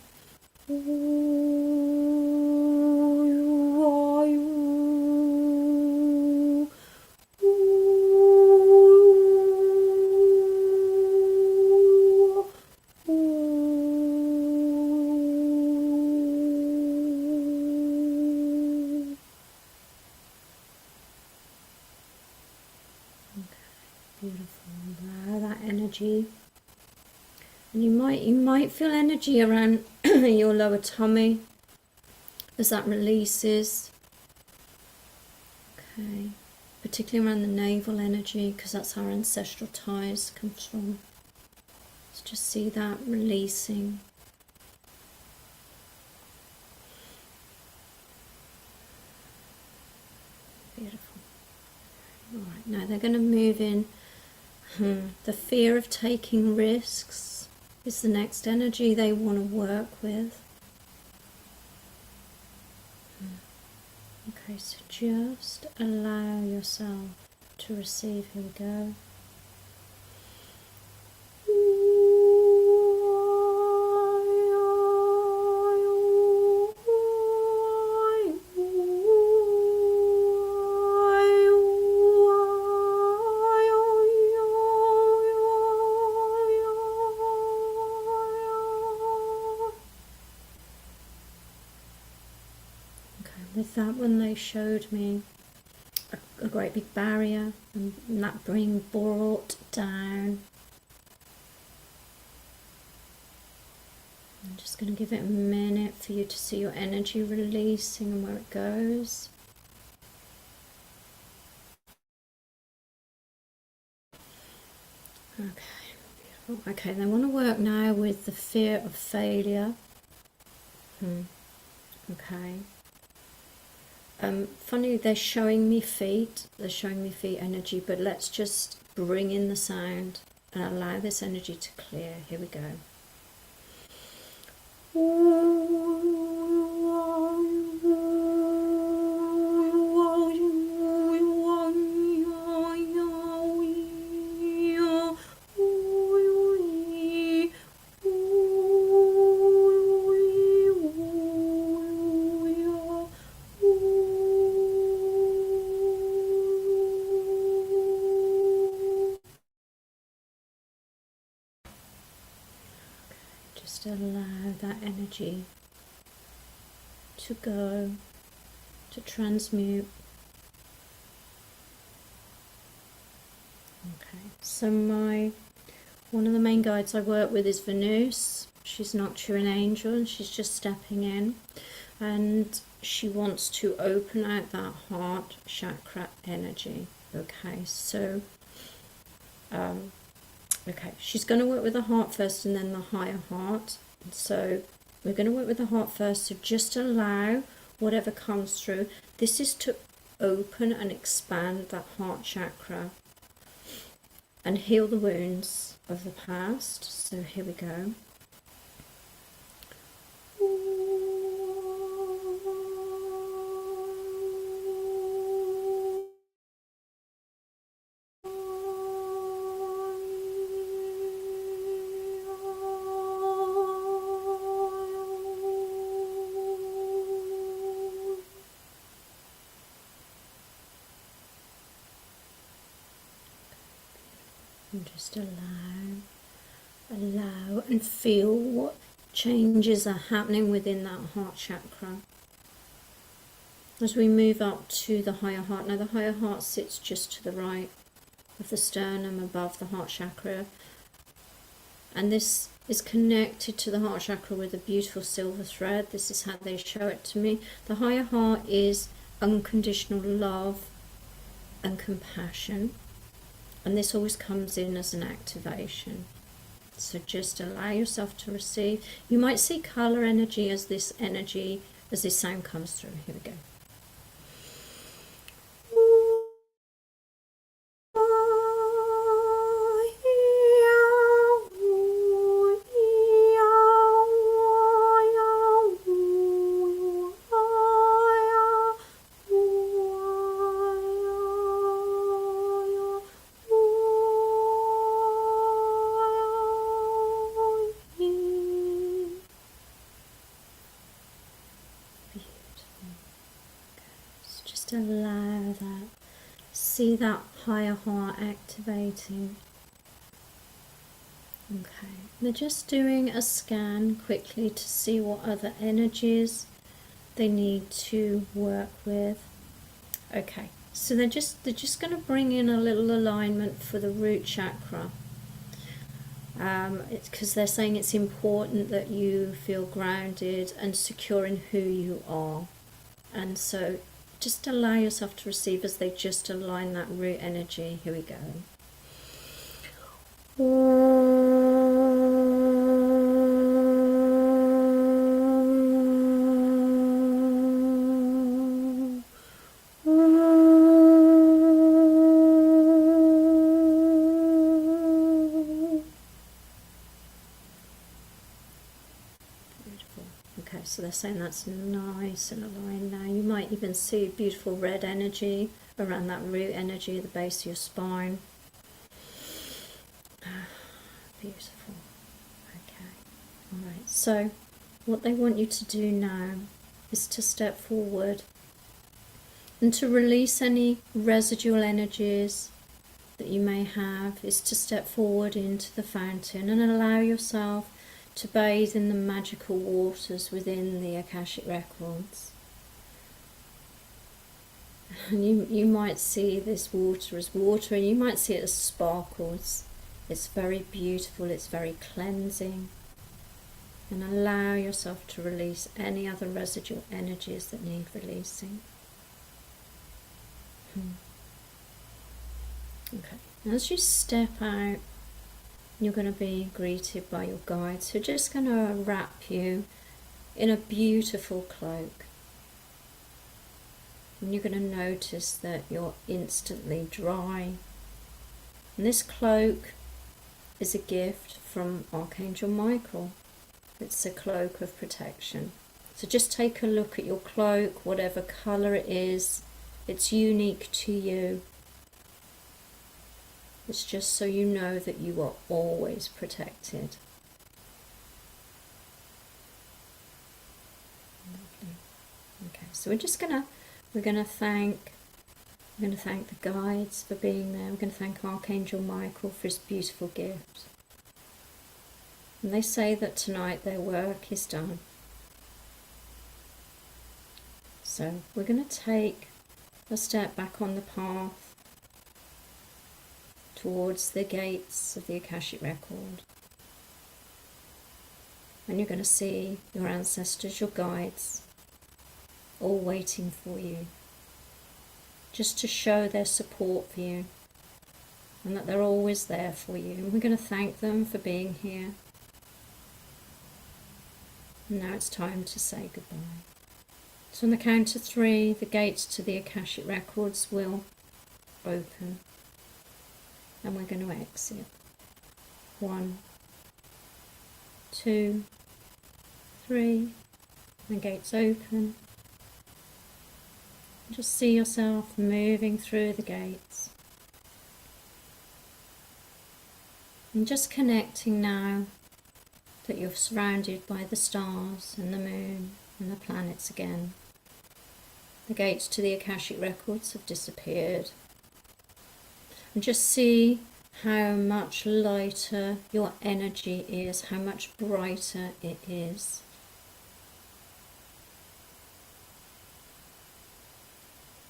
And you might feel energy around your lower tummy as that releases. Okay, particularly around the navel energy, because that's how our ancestral ties comes from. So just see that releasing. Beautiful. All right, now they're going to move in. The fear of taking risks is the next energy they want to work with. Okay, so just allow yourself to receive. Here we go. With that one, they showed me a great big barrier, and that being brought down. I'm just going to give it a minute for you to see your energy releasing and where it goes. Okay, beautiful. Okay, they want to work now with the fear of failure. Okay. Funny, they're showing me feet energy, but let's just bring in the sound and allow this energy to clear. Here we go. allow that energy to go, to transmute. Okay, so one of the main guides I work with is Venus. She's not an angel, and she's just stepping in, and she wants to open out that heart chakra energy. Okay, so okay, she's going to work with the heart first and then the higher heart. So we're going to work with the heart first, so just allow whatever comes through. This is to open and expand that heart chakra and heal the wounds of the past. So here we go. And just allow and feel what changes are happening within that heart chakra. As we move up to the higher heart, now the higher heart sits just to the right of the sternum above the heart chakra. And this is connected to the heart chakra with a beautiful silver thread. This is how they show it to me. The higher heart is unconditional love and compassion. And this always comes in as an activation. So just allow yourself to receive. You might see color energy as this sound comes through. Here we go. Allow that, see that higher heart activating. Okay, they're just doing a scan quickly to see what other energies they need to work with. Okay, so they're just going to bring in a little alignment for the root chakra. It's because they're saying it's important that you feel grounded and secure in who you are, and so just allow yourself to receive as they just align that root energy. Here we go. So they're saying that's nice and aligned now. You might even see beautiful red energy around that root energy at the base of your spine. Beautiful. Okay. Alright, so what they want you to do now is to step forward and to release any residual energies that you may have, is to step forward into the fountain and allow yourself to bathe in the magical waters within the Akashic Records. And you might see this water as water, and you might see it as sparkles. It's very beautiful, it's very cleansing. And allow yourself to release any other residual energies that need releasing. Okay, and as you step out, you're going to be greeted by your guides who are just going to wrap you in a beautiful cloak. And you're going to notice that you're instantly dry. And this cloak is a gift from Archangel Michael. It's a cloak of protection. So just take a look at your cloak, whatever colour it is. It's unique to you. It's just so you know that you are always protected. Lovely. Okay, so we're gonna thank the guides for being there. We're gonna thank Archangel Michael for his beautiful gift. And they say that tonight their work is done. So we're going to take a step back on the path towards the gates of the Akashic Record. And you're going to see your ancestors, your guides, all waiting for you, just to show their support for you and that they're always there for you. And we're going to thank them for being here. And now it's time to say goodbye. So on the count of 3, the gates to the Akashic Records will open and we're going to exit. 1, 2, 3, the gates open. Just see yourself moving through the gates. And just connecting now that you're surrounded by the stars and the moon and the planets again. The gates to the Akashic Records have disappeared. And just see how much lighter your energy is, how much brighter it is.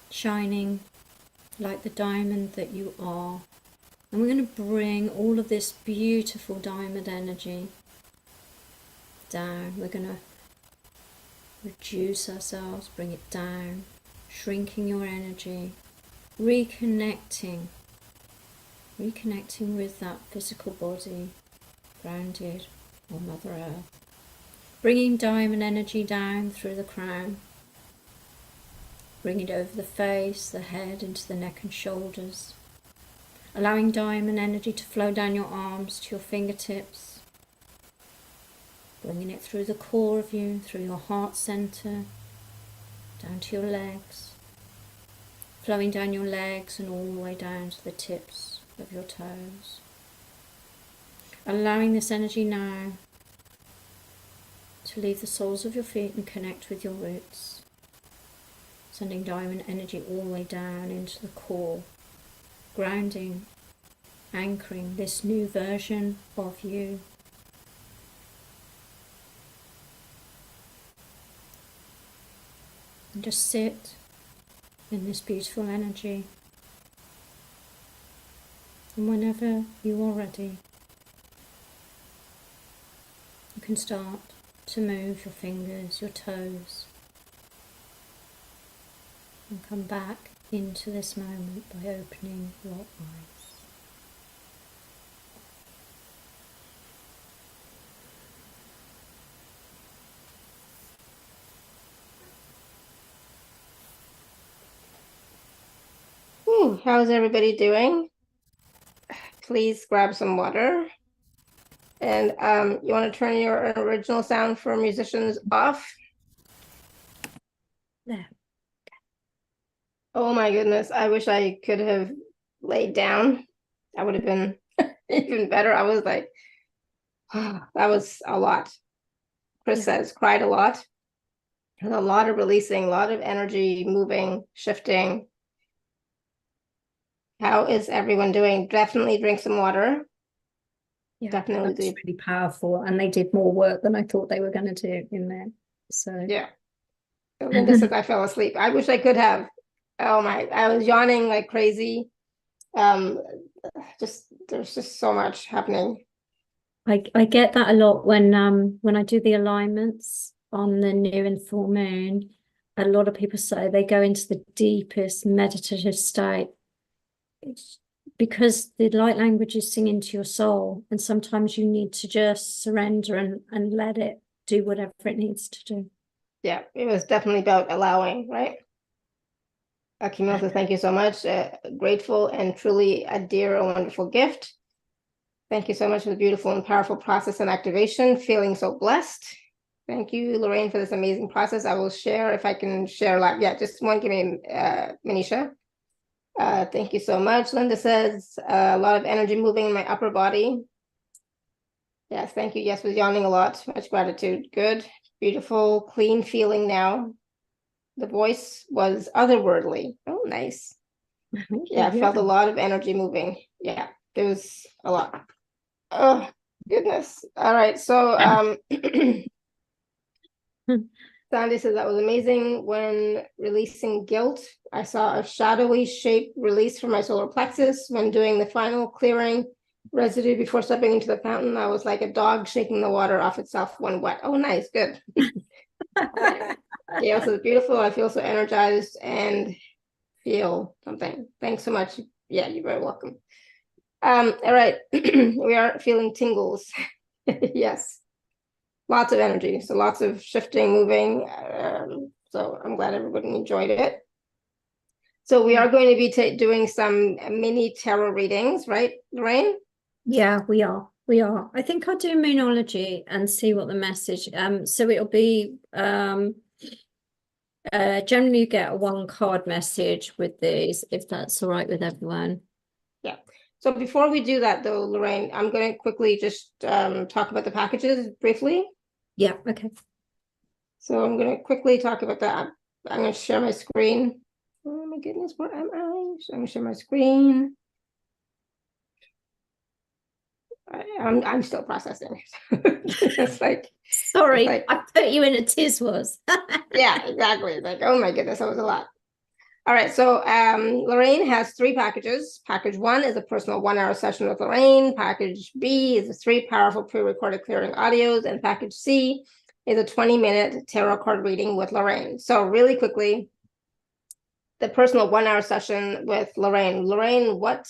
Shining like the diamond that you are. And we're going to bring all of this beautiful diamond energy down. We're going to reduce ourselves, bring it down, shrinking your energy, reconnecting with that physical body, grounded on Mother Earth. Bringing diamond energy down through the crown, bring it over the face, the head, into the neck and shoulders. Allowing diamond energy to flow down your arms to your fingertips. Bringing it through the core of you, through your heart center, down to your legs. Flowing down your legs and all the way down to the tips of your toes. Allowing this energy now to leave the soles of your feet and connect with your roots. Sending diamond energy all the way down into the core. Grounding, anchoring this new version of you. And just sit in this beautiful energy. And whenever you are ready, you can start to move your fingers, your toes, and come back into this moment by opening your eyes. How's everybody doing? Please grab some water. And you want to turn your original sound for musicians off? There. Oh my goodness, I wish I could have laid down. That would have been even better. I was like, oh, that was a lot. Chris says, cried a lot. There's a lot of releasing, a lot of energy moving, shifting. How is everyone doing? Definitely drink some water. Yeah, Definitely. that's really powerful. And they did more work than I thought they were going to do in there. So yeah. Linda says I fell asleep. I wish I could have. Oh my, I was yawning like crazy. There's just so much happening. I get that a lot when I do the alignments on the new and full moon. A lot of people say they go into the deepest meditative state. It's because the light language is singing to your soul, and sometimes you need to just surrender and let it do whatever it needs to do. Yeah, it was definitely about allowing, right? Camille says, thank you so much. Grateful and truly a dear, a wonderful gift. Thank you so much for the beautiful and powerful process and activation. Feeling so blessed. Thank you, Lorraine, for this amazing process. I will share if I can share. Yeah, just one. Give me, Manisha. Thank you so much. Linda says, a lot of energy moving in my upper body. Yes, thank you. Yes, was yawning a lot. Much gratitude. Good, beautiful, clean feeling now. The voice was otherworldly. Oh, nice. Yeah, I felt a lot of energy moving. Yeah, it was a lot. Oh, Goodness. All right. So Sandy says that was amazing. When releasing guilt, I saw a shadowy shape release from my solar plexus. When doing the final clearing residue before stepping into the fountain, I was like a dog shaking the water off itself when wet. Oh, nice. Good. Gail says, beautiful. I feel so energized and feel something. Thanks so much. Yeah, you're very welcome. All right. We are feeling tingles. Yes. Lots of energy. So lots of shifting, moving. So I'm glad everybody enjoyed it. So we are going to be doing some mini tarot readings, right, Lorraine? Yeah, we are. We are. I think I'll do Moonology and see what the message. So it'll be generally you get a 1-card message with these, if that's all right with everyone. Yeah. So before we do that, though, Lorraine, I'm going to quickly just talk about the packages briefly. Yeah. Okay. So I'm going to quickly talk about that. I'm going to share my screen. Oh my goodness, where am I? So I'm going to share my screen. I'm still processing. It's like, sorry, it's like, I put you in a tiswas. Yeah, exactly. Like, oh my goodness, that was a lot. All right, so Lorraine has 3 packages. Package 1 is a personal 1-hour session with Lorraine. Package B is 3 powerful pre-recorded clearing audios, and package C is a 20-minute tarot card reading with Lorraine. So really quickly, the personal 1-hour session with Lorraine. Lorraine, what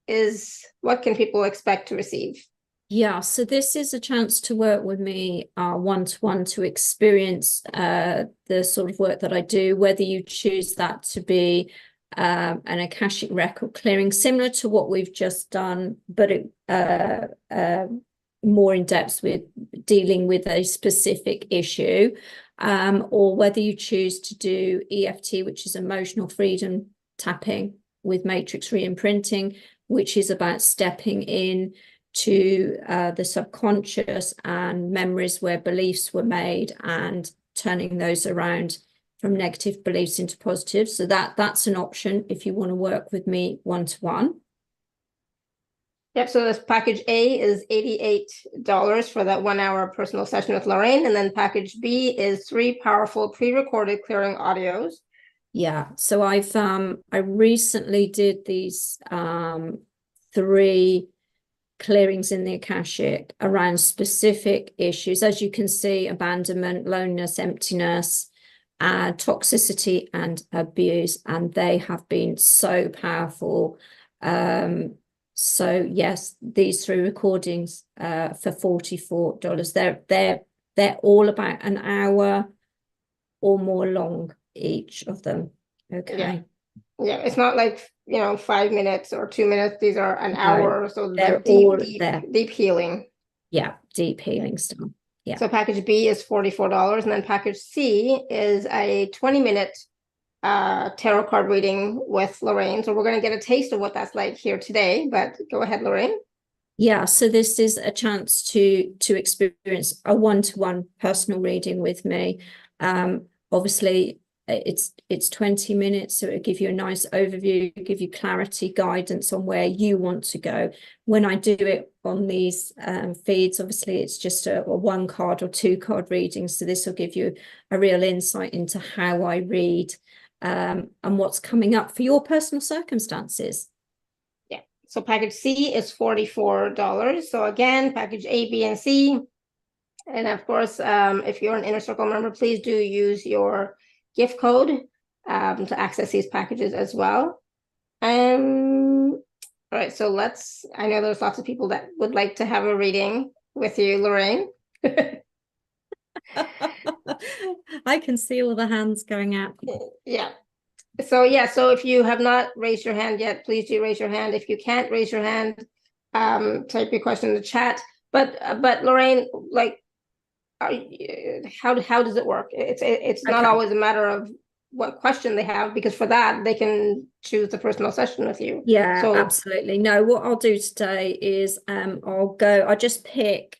can people expect to receive? Yeah, so this is a chance to work with me one-to-one to experience the sort of work that I do, whether you choose that to be an Akashic record clearing, similar to what we've just done, but more in depth with dealing with a specific issue, or whether you choose to do EFT, which is emotional freedom tapping with matrix reimprinting, which is about stepping in to the subconscious and memories where beliefs were made and turning those around from negative beliefs into positive. So that's an option if you want to work with me one-to-one. Yep, so this package A is $88 for that 1-hour personal session with Lorraine. And then package B is 3 powerful pre-recorded clearing audios. Yeah, so I recently did these 3 clearings in the Akashic around specific issues, as you can see: abandonment, loneliness, emptiness, toxicity and abuse, and they have been so powerful. So yes, these 3 recordings for $44. They're all about an hour or more long, each of them. Okay. Yeah, it's not like 5 minutes or 2 minutes. These are an hour, so they're deep, all deep, there. deep healing. Yeah, deep healing stuff. Yeah. So package B is $44, and then package C is a 20-minute tarot card reading with Lorraine. So we're going to get a taste of what that's like here today. But go ahead, Lorraine. Yeah, so this is a chance to experience a one-to-one personal reading with me. Obviously, it's 20 minutes, so it'll give you a nice overview, give you clarity, guidance on where you want to go. When I do it on these feeds, obviously it's just a 1-card or 2-card reading, so this will give you a real insight into how I read and what's coming up for your personal circumstances. Yeah, so package C is $44. So again, package A, B, and C. And of course, if you're an Inner Circle member, please do use your gift code to access these packages as well. All right, so I know there's lots of people that would like to have a reading with you, Lorraine. I can see all the hands going out. Yeah. So if you have not raised your hand yet, please do raise your hand. If you can't raise your hand, type your question in the chat. But Lorraine, like, how does it work? It's not always a matter of what question they have, because for that they can choose the personal session with you. Yeah, so absolutely. No, what I'll do today is I'll just pick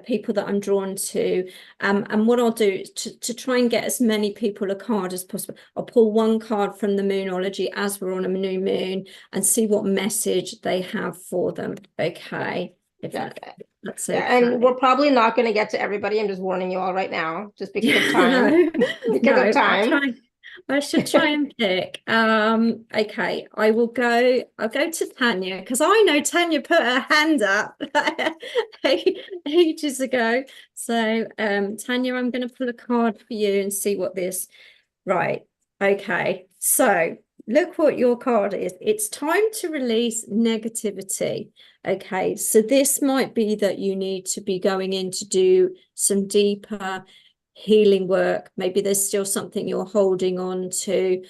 people that I'm drawn to, and what I'll do to try and get as many people a card as possible, I'll pull 1 card from the Moonology as we're on a new moon and see what message they have for them. Okay. if Yeah. that's Yeah, okay. and we're probably not going to get to everybody. I'm just warning you all right now, just because of time. No, Because no, of time. I should try and pick. Okay, I'll go to Tanya because I know Tanya put her hand up ages ago. So Tanya, I'm going to pull a card for you and see what this. Right. Okay. So look what your card is. It's time to release negativity. Okay. So this might be that you need to be going in to do some deeper healing work. Maybe there's still something you're holding on to.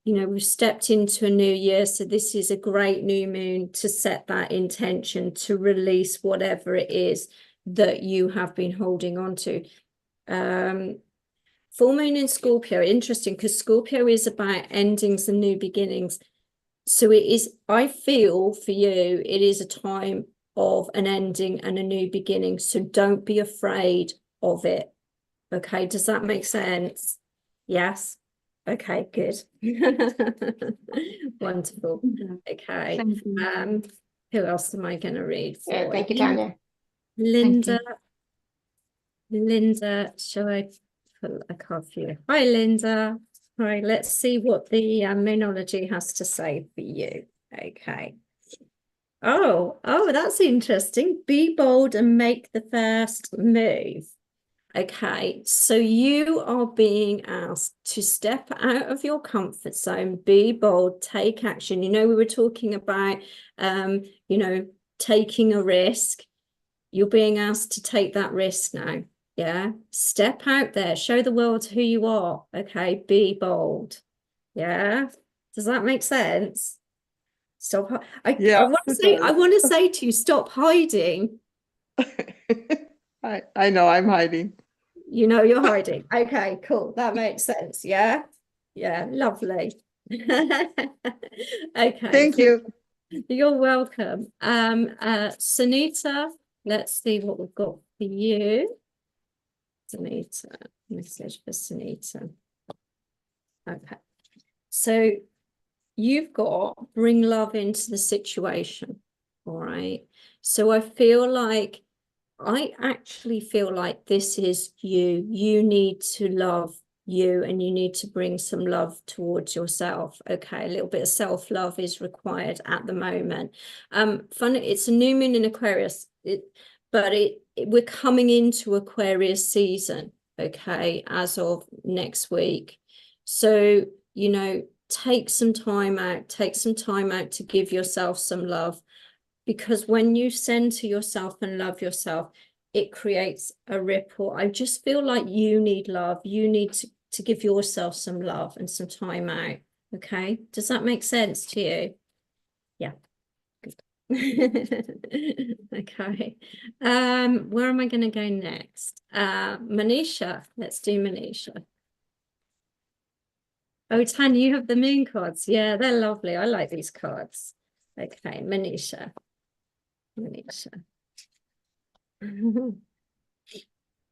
We've stepped into a new year, so this is a great new moon to set that intention to release whatever it is that you have been holding on to. Full moon in Scorpio, interesting, because Scorpio is about endings and new beginnings. So it is, I feel for you, it is a time of an ending and a new beginning. So don't be afraid of it. Okay, does that make sense? Yes. Okay, good. Wonderful. Okay. Who else am I going to read for? Yeah, thank you, Tanya. Linda. Linda, shall I pull a card for you? Hi, Linda. All right, let's see what the Moonology has to say for you. Okay. Oh, that's interesting. Be bold and make the first move. Okay, so you are being asked to step out of your comfort zone, be bold, take action. We were talking about, taking a risk. You're being asked to take that risk now. Yeah, step out there, show the world who you are. Okay, be bold. Yeah, does that make sense? Stop. I want to say to you, stop hiding. I know I'm hiding. You're hiding. Okay, cool. That makes sense. Yeah, lovely. Okay. Thank you. You're welcome. Sunita, let's see what we've got for you. Sunita, message for Sunita. Okay. So you've got bring love into the situation. All right. So I actually feel like this is you. You need to love you and you need to bring some love towards yourself. Okay, a little bit of self-love is required at the moment. It's a new moon in Aquarius, but we're coming into Aquarius season, okay, as of next week. So, take some time out to give yourself some love, because when you center yourself and love yourself, it creates a ripple. I just feel like you need love. You need to give yourself some love and some time out. Okay. Does that make sense to you? Yeah. Good. Okay. Where am I going to go next? Manisha. Let's do Manisha. Oh, Tanya, you have the moon cards. Yeah, they're lovely. I like these cards. Okay, Manisha.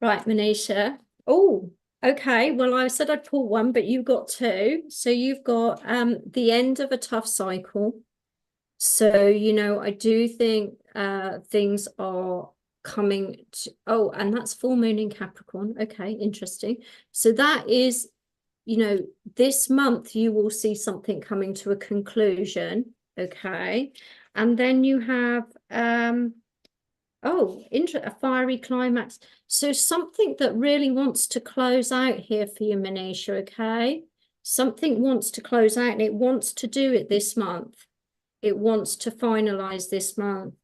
Right, Manisha. Oh, okay. Well, I said I'd pull one, but you've got two. So you've got the end of a tough cycle. So, I do think things are coming to, and that's full moon in Capricorn. Okay, interesting. So that is, this month you will see something coming to a conclusion. Okay. And then you have a fiery climax. So something that really wants to close out here for you, Manisha, okay? Something wants to close out and it wants to do it this month. It wants to finalize this month.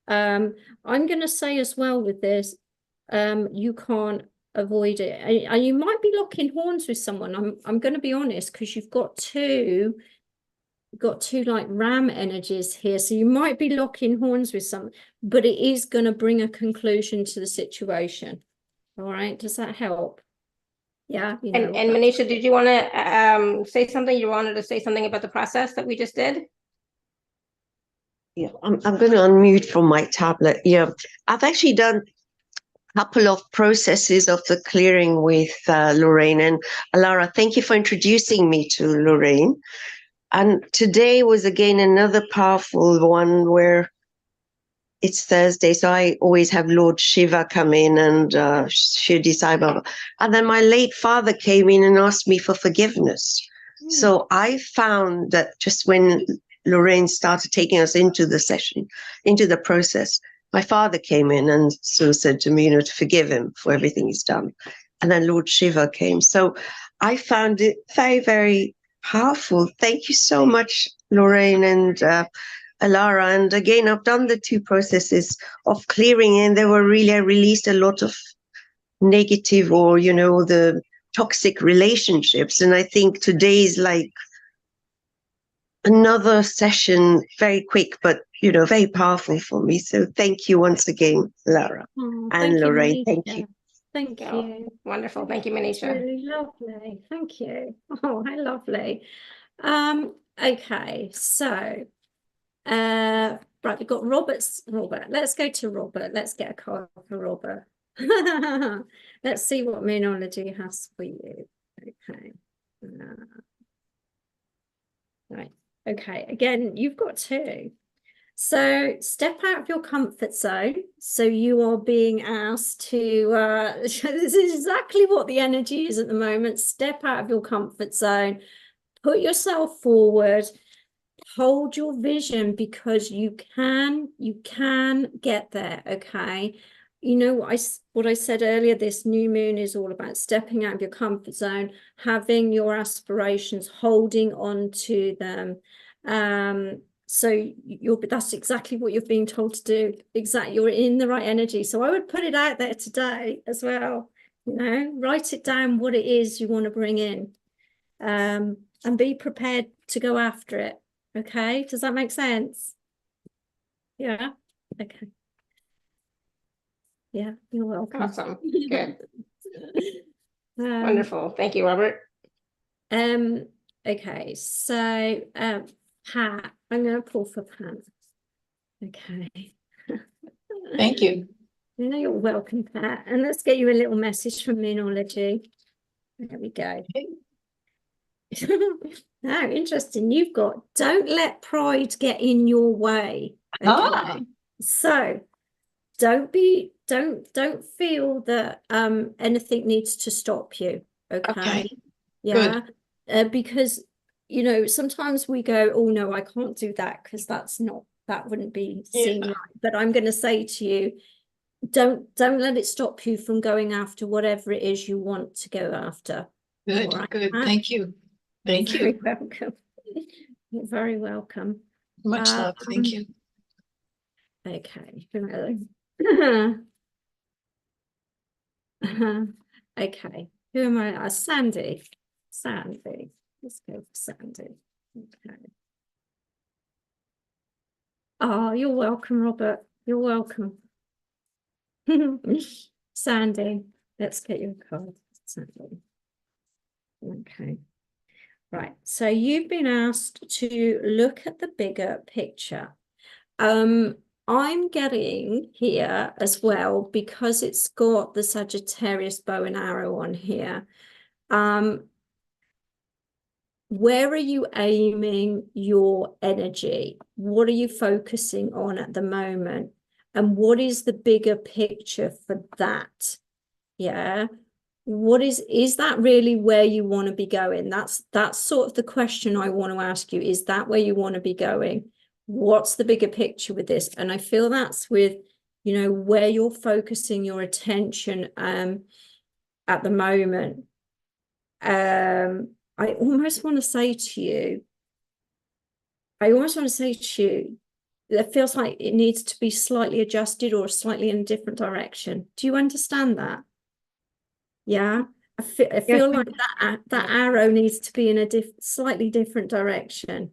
I'm going to say as well with this, you can't avoid it. And you might be locking horns with someone. I'm going to be honest, because you've got two like ram energies here, so you might be locking horns with someone, but it is going to bring a conclusion to the situation. All right, does that help? Yeah. And Manisha, did you want to say something? You wanted to say something about the process that we just did? Yeah, I'm going to unmute from my tablet. Yeah, I've actually done a couple of processes of the clearing with Lorraine. And Alara, thank you for introducing me to Lorraine. And today was again another powerful one where it's Thursday, so I always have Lord Shiva come in and Shirdi Sai Baba. And then my late father came in and asked me for forgiveness. So I found that just when Lorraine started taking us into the session, into the process, my father came in and sort of said to me, to forgive him for everything he's done. And then Lord Shiva came. So I found it very, very powerful. Thank you so much, Lorraine and Alara. And again, I've done the 2 processes of clearing, and I released a lot of negative or, the toxic relationships. And I think today's like another session, very quick, but, very powerful for me. So thank you once again, Lara and Lorraine. Thank you. Thank you. Wonderful. Thank you, Manisha. Really lovely. Thank you. Oh, how lovely. Okay, so right, we've got Robert. Let's go to Robert. Let's get a card for Robert. Let's see what Moonology has for you. Okay. Right. Okay. Again, you've got 2. So step out of your comfort zone. So you are being asked to, this is exactly what the energy is at the moment. Step out of your comfort zone, put yourself forward, hold your vision, because you can get there. Okay. What I said earlier, this new moon is all about stepping out of your comfort zone, having your aspirations, holding on to them. So that's exactly what you're being told to do. Exactly, you're in the right energy. So I would put it out there today as well. Write it down what it is you want to bring in, and be prepared to go after it. Okay, does that make sense? Yeah. Okay. Yeah, you're welcome. Awesome. Good. Wonderful. Thank you, Robert. Okay, so Pat, I'm going to pull for Pat. Okay. Thank you. You're welcome, Pat. And let's get you a little message from Moonology. There we go. Now, interesting. You've got, don't let pride get in your way. Okay. So don't feel that anything needs to stop you. Okay. Yeah. Because sometimes we go, oh no, I can't do that because that wouldn't be seen right. But I'm going to say to you, don't let it stop you from going after whatever it is you want to go after. Good, right? Good. Thank you. Thank you. You're very welcome. You're very welcome. Much love. Thank you. Okay. Okay. Who am I? Sandy. Let's go for Sandy. Okay. Oh, you're welcome, Robert. You're welcome. Sandy, let's get your card. Sandy. Okay. Right. So you've been asked to look at the bigger picture. I'm getting here as well, because it's got the Sagittarius bow and arrow on here. Where are you aiming your energy? What are you focusing on at the moment? And what is the bigger picture for that? Yeah. What is that really where you want to be going? That's sort of the question I want to ask you. Is that where you want to be going? What's the bigger picture with this? And I feel that's with, where you're focusing your attention at the moment. I almost want to say to you, that feels like it needs to be slightly adjusted or slightly in a different direction. Do you understand that? Yeah, I feel like that arrow needs to be in a slightly different direction.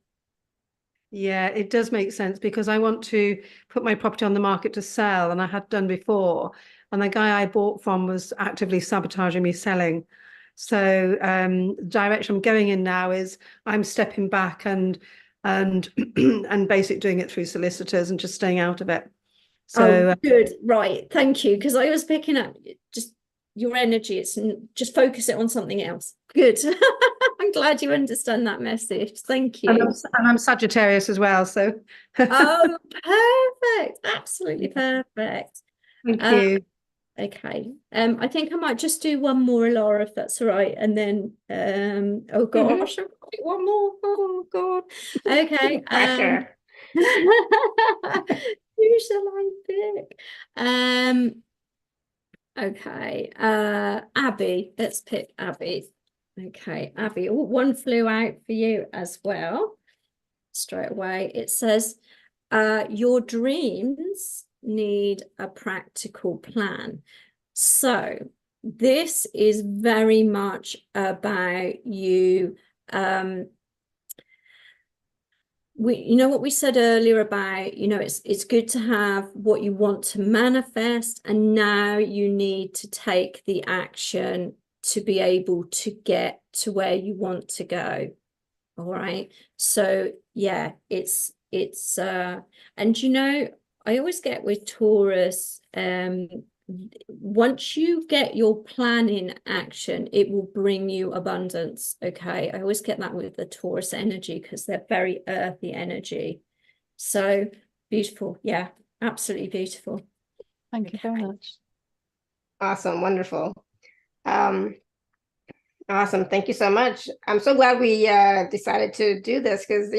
Yeah, it does make sense, because I want to put my property on the market to sell, and I had done before, and the guy I bought from was actively sabotaging me selling. So the direction I'm going in now is I'm stepping back and basically doing it through solicitors and just staying out of it. So good, right? Thank you, because I was picking up just your energy. It's just focus it on something else. Good. I'm glad you understand that message. Thank And you. I'm Sagittarius as well, so Oh, perfect. Absolutely perfect. thank you. Okay. I think I might just do one more, Laura, if that's all right. And then oh gosh, I've got one more. Oh God. Okay. Pressure. Who shall I pick? Okay. Abby. Let's pick Abby. Okay, Abby. Oh, one flew out for you as well. Straight away. It says, your dreams need a practical plan. So this is very much about you. You know what we said earlier about, it's good to have what you want to manifest, and now you need to take the action to be able to get to where you want to go. All right. So yeah, it's and I always get with Taurus, once you get your plan in action, it will bring you abundance. Okay. I always get that with the Taurus energy because they're very earthy energy. So beautiful. Yeah, absolutely beautiful. Thank you very much. Awesome. Wonderful. Awesome. Thank you so much. I'm so glad we decided to do this because,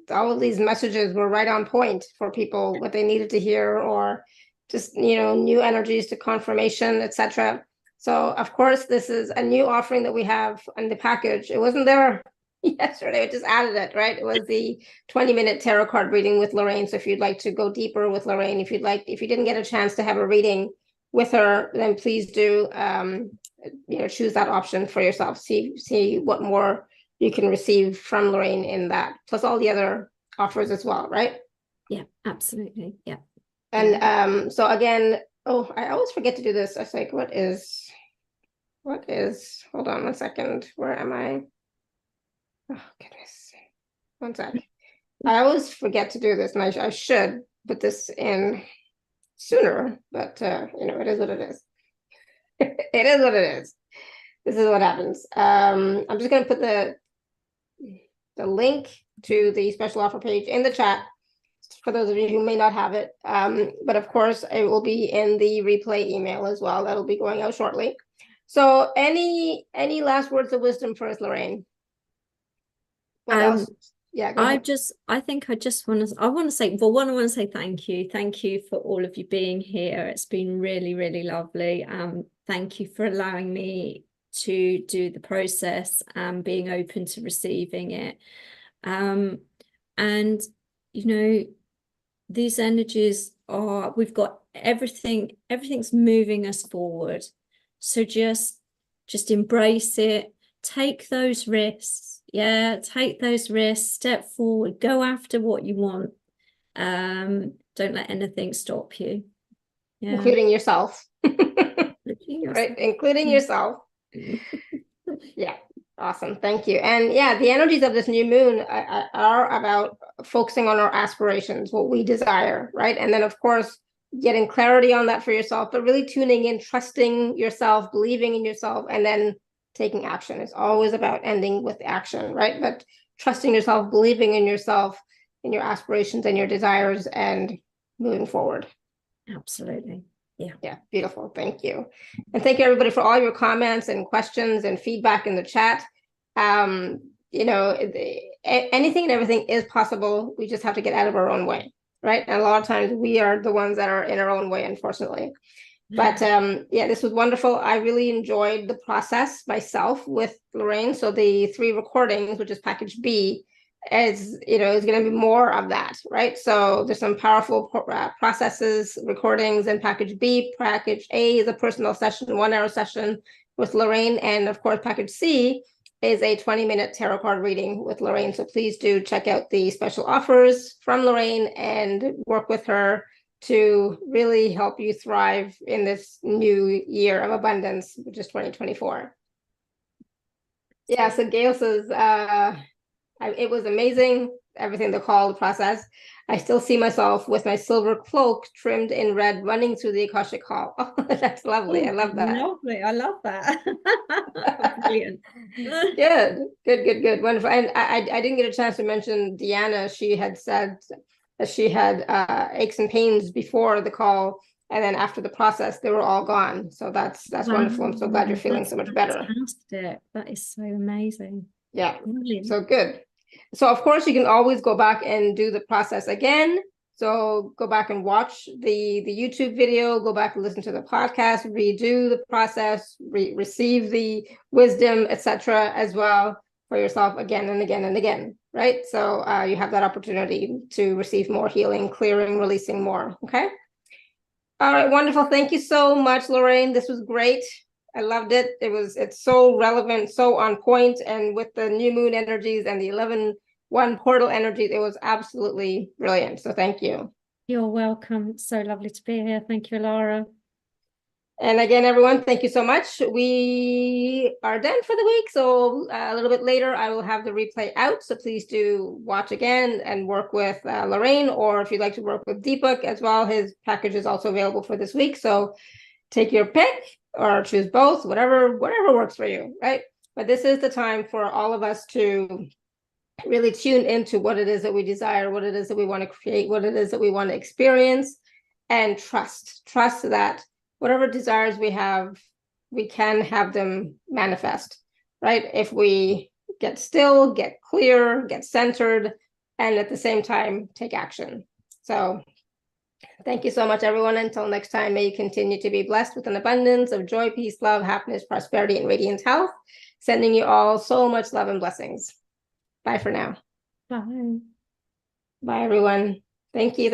all of these messages were right on point for people, what they needed to hear, or just, new energies to confirmation, etc. So, of course, this is a new offering that we have in the package. It wasn't there yesterday. I just added it, right? It was the 20-minute tarot card reading with Lorraine. So if you'd like to go deeper with Lorraine, if you didn't get a chance to have a reading with her, then please do choose that option for yourself. See what more you can receive from Lorraine in that, plus all the other offers as well, right? Yeah, absolutely. Yeah. And so again, I always forget to do this. I was like, what is, hold on one second. Where am I? Oh, goodness. One sec. I always forget to do this, and I should put this in sooner, but it is what it is. It is what it is. This is what happens. I'm just going to put the link to the special offer page in the chat for those of you who may not have it. But of course, it will be in the replay email as well. That'll be going out shortly. So any last words of wisdom for us, Lorraine? What else? Yeah, go ahead. I want to say, well, one, I want to say thank you. Thank you for all of you being here. It's been really, really lovely. Thank you for allowing me to do the process and being open to receiving it. And, these energies we've got everything's moving us forward. So just embrace it, take those risks. Yeah, take those risks, step forward, go after what you want. Don't let anything stop you. Yeah. Including yourself. Right, including yourself. Yeah, awesome. Thank you. And yeah, the energies of this new moon are about focusing on our aspirations, what we desire, right? And then, of course, getting clarity on that for yourself, but really tuning in, trusting yourself, believing in yourself, and then taking action. It's always about ending with action, right? But trusting yourself, believing in yourself, in your aspirations and your desires, and moving forward. Absolutely. Yeah, beautiful. Thank you. And thank you, everybody, for all your comments and questions and feedback in the chat. Anything and everything is possible. We just have to get out of our own way, right? And a lot of times we are the ones that are in our own way, unfortunately. But yeah, this was wonderful. I really enjoyed the process myself with Lorraine. So the 3 recordings, which is package B, is going to be more of that, right? So there's some powerful processes, recordings in package B. Package A is a personal session, 1-hour session with Lorraine. And of course, package C is a 20-minute tarot card reading with Lorraine. So please do check out the special offers from Lorraine and work with her to really help you thrive in this new year of abundance, which is 2024. Yeah, so Gail says, it was amazing, everything, the call, the process. I still see myself with my silver cloak trimmed in red running through the Akashic Hall. Oh, that's lovely. I love that. Lovely. I love that. Brilliant. Good. Wonderful. And I didn't get a chance to mention Deanna. She had said that she had aches and pains before the call, and then after the process, they were all gone. So that's wonderful. I'm so glad you're feeling so much better. Fantastic. That is so amazing. Yeah. Brilliant. So good. So of course you can always go back and do the process again. So go back and watch the YouTube video, go back and listen to the podcast, redo the process, receive the wisdom, etc. as well for yourself again and again and again, right? So you have that opportunity to receive more healing, clearing, releasing more, okay? All right, wonderful. Thank you so much, Lorraine. This was great. I loved it. It's so relevant, so on point, and with the new moon energies and the 11/1 portal energies, it was absolutely brilliant. So thank you. You're welcome. It's so lovely to be here. Thank you, Alara. And again, everyone, thank you so much. We are done for the week. So a little bit later, I will have the replay out. So please do watch again and work with Lorraine, or if you'd like to work with Deepak as well, his package is also available for this week. So take your pick or choose both, whatever works for you, right? But this is the time for all of us to really tune into what it is that we desire, what it is that we want to create, what it is that we want to experience, and trust that whatever desires we have, we can have them manifest, right? If we get still, get clear, get centered, and at the same time, take action. So thank you so much, everyone. Until next time, may you continue to be blessed with an abundance of joy, peace, love, happiness, prosperity, and radiant health. Sending you all so much love and blessings. Bye for now. Bye. Bye, everyone. Thank you.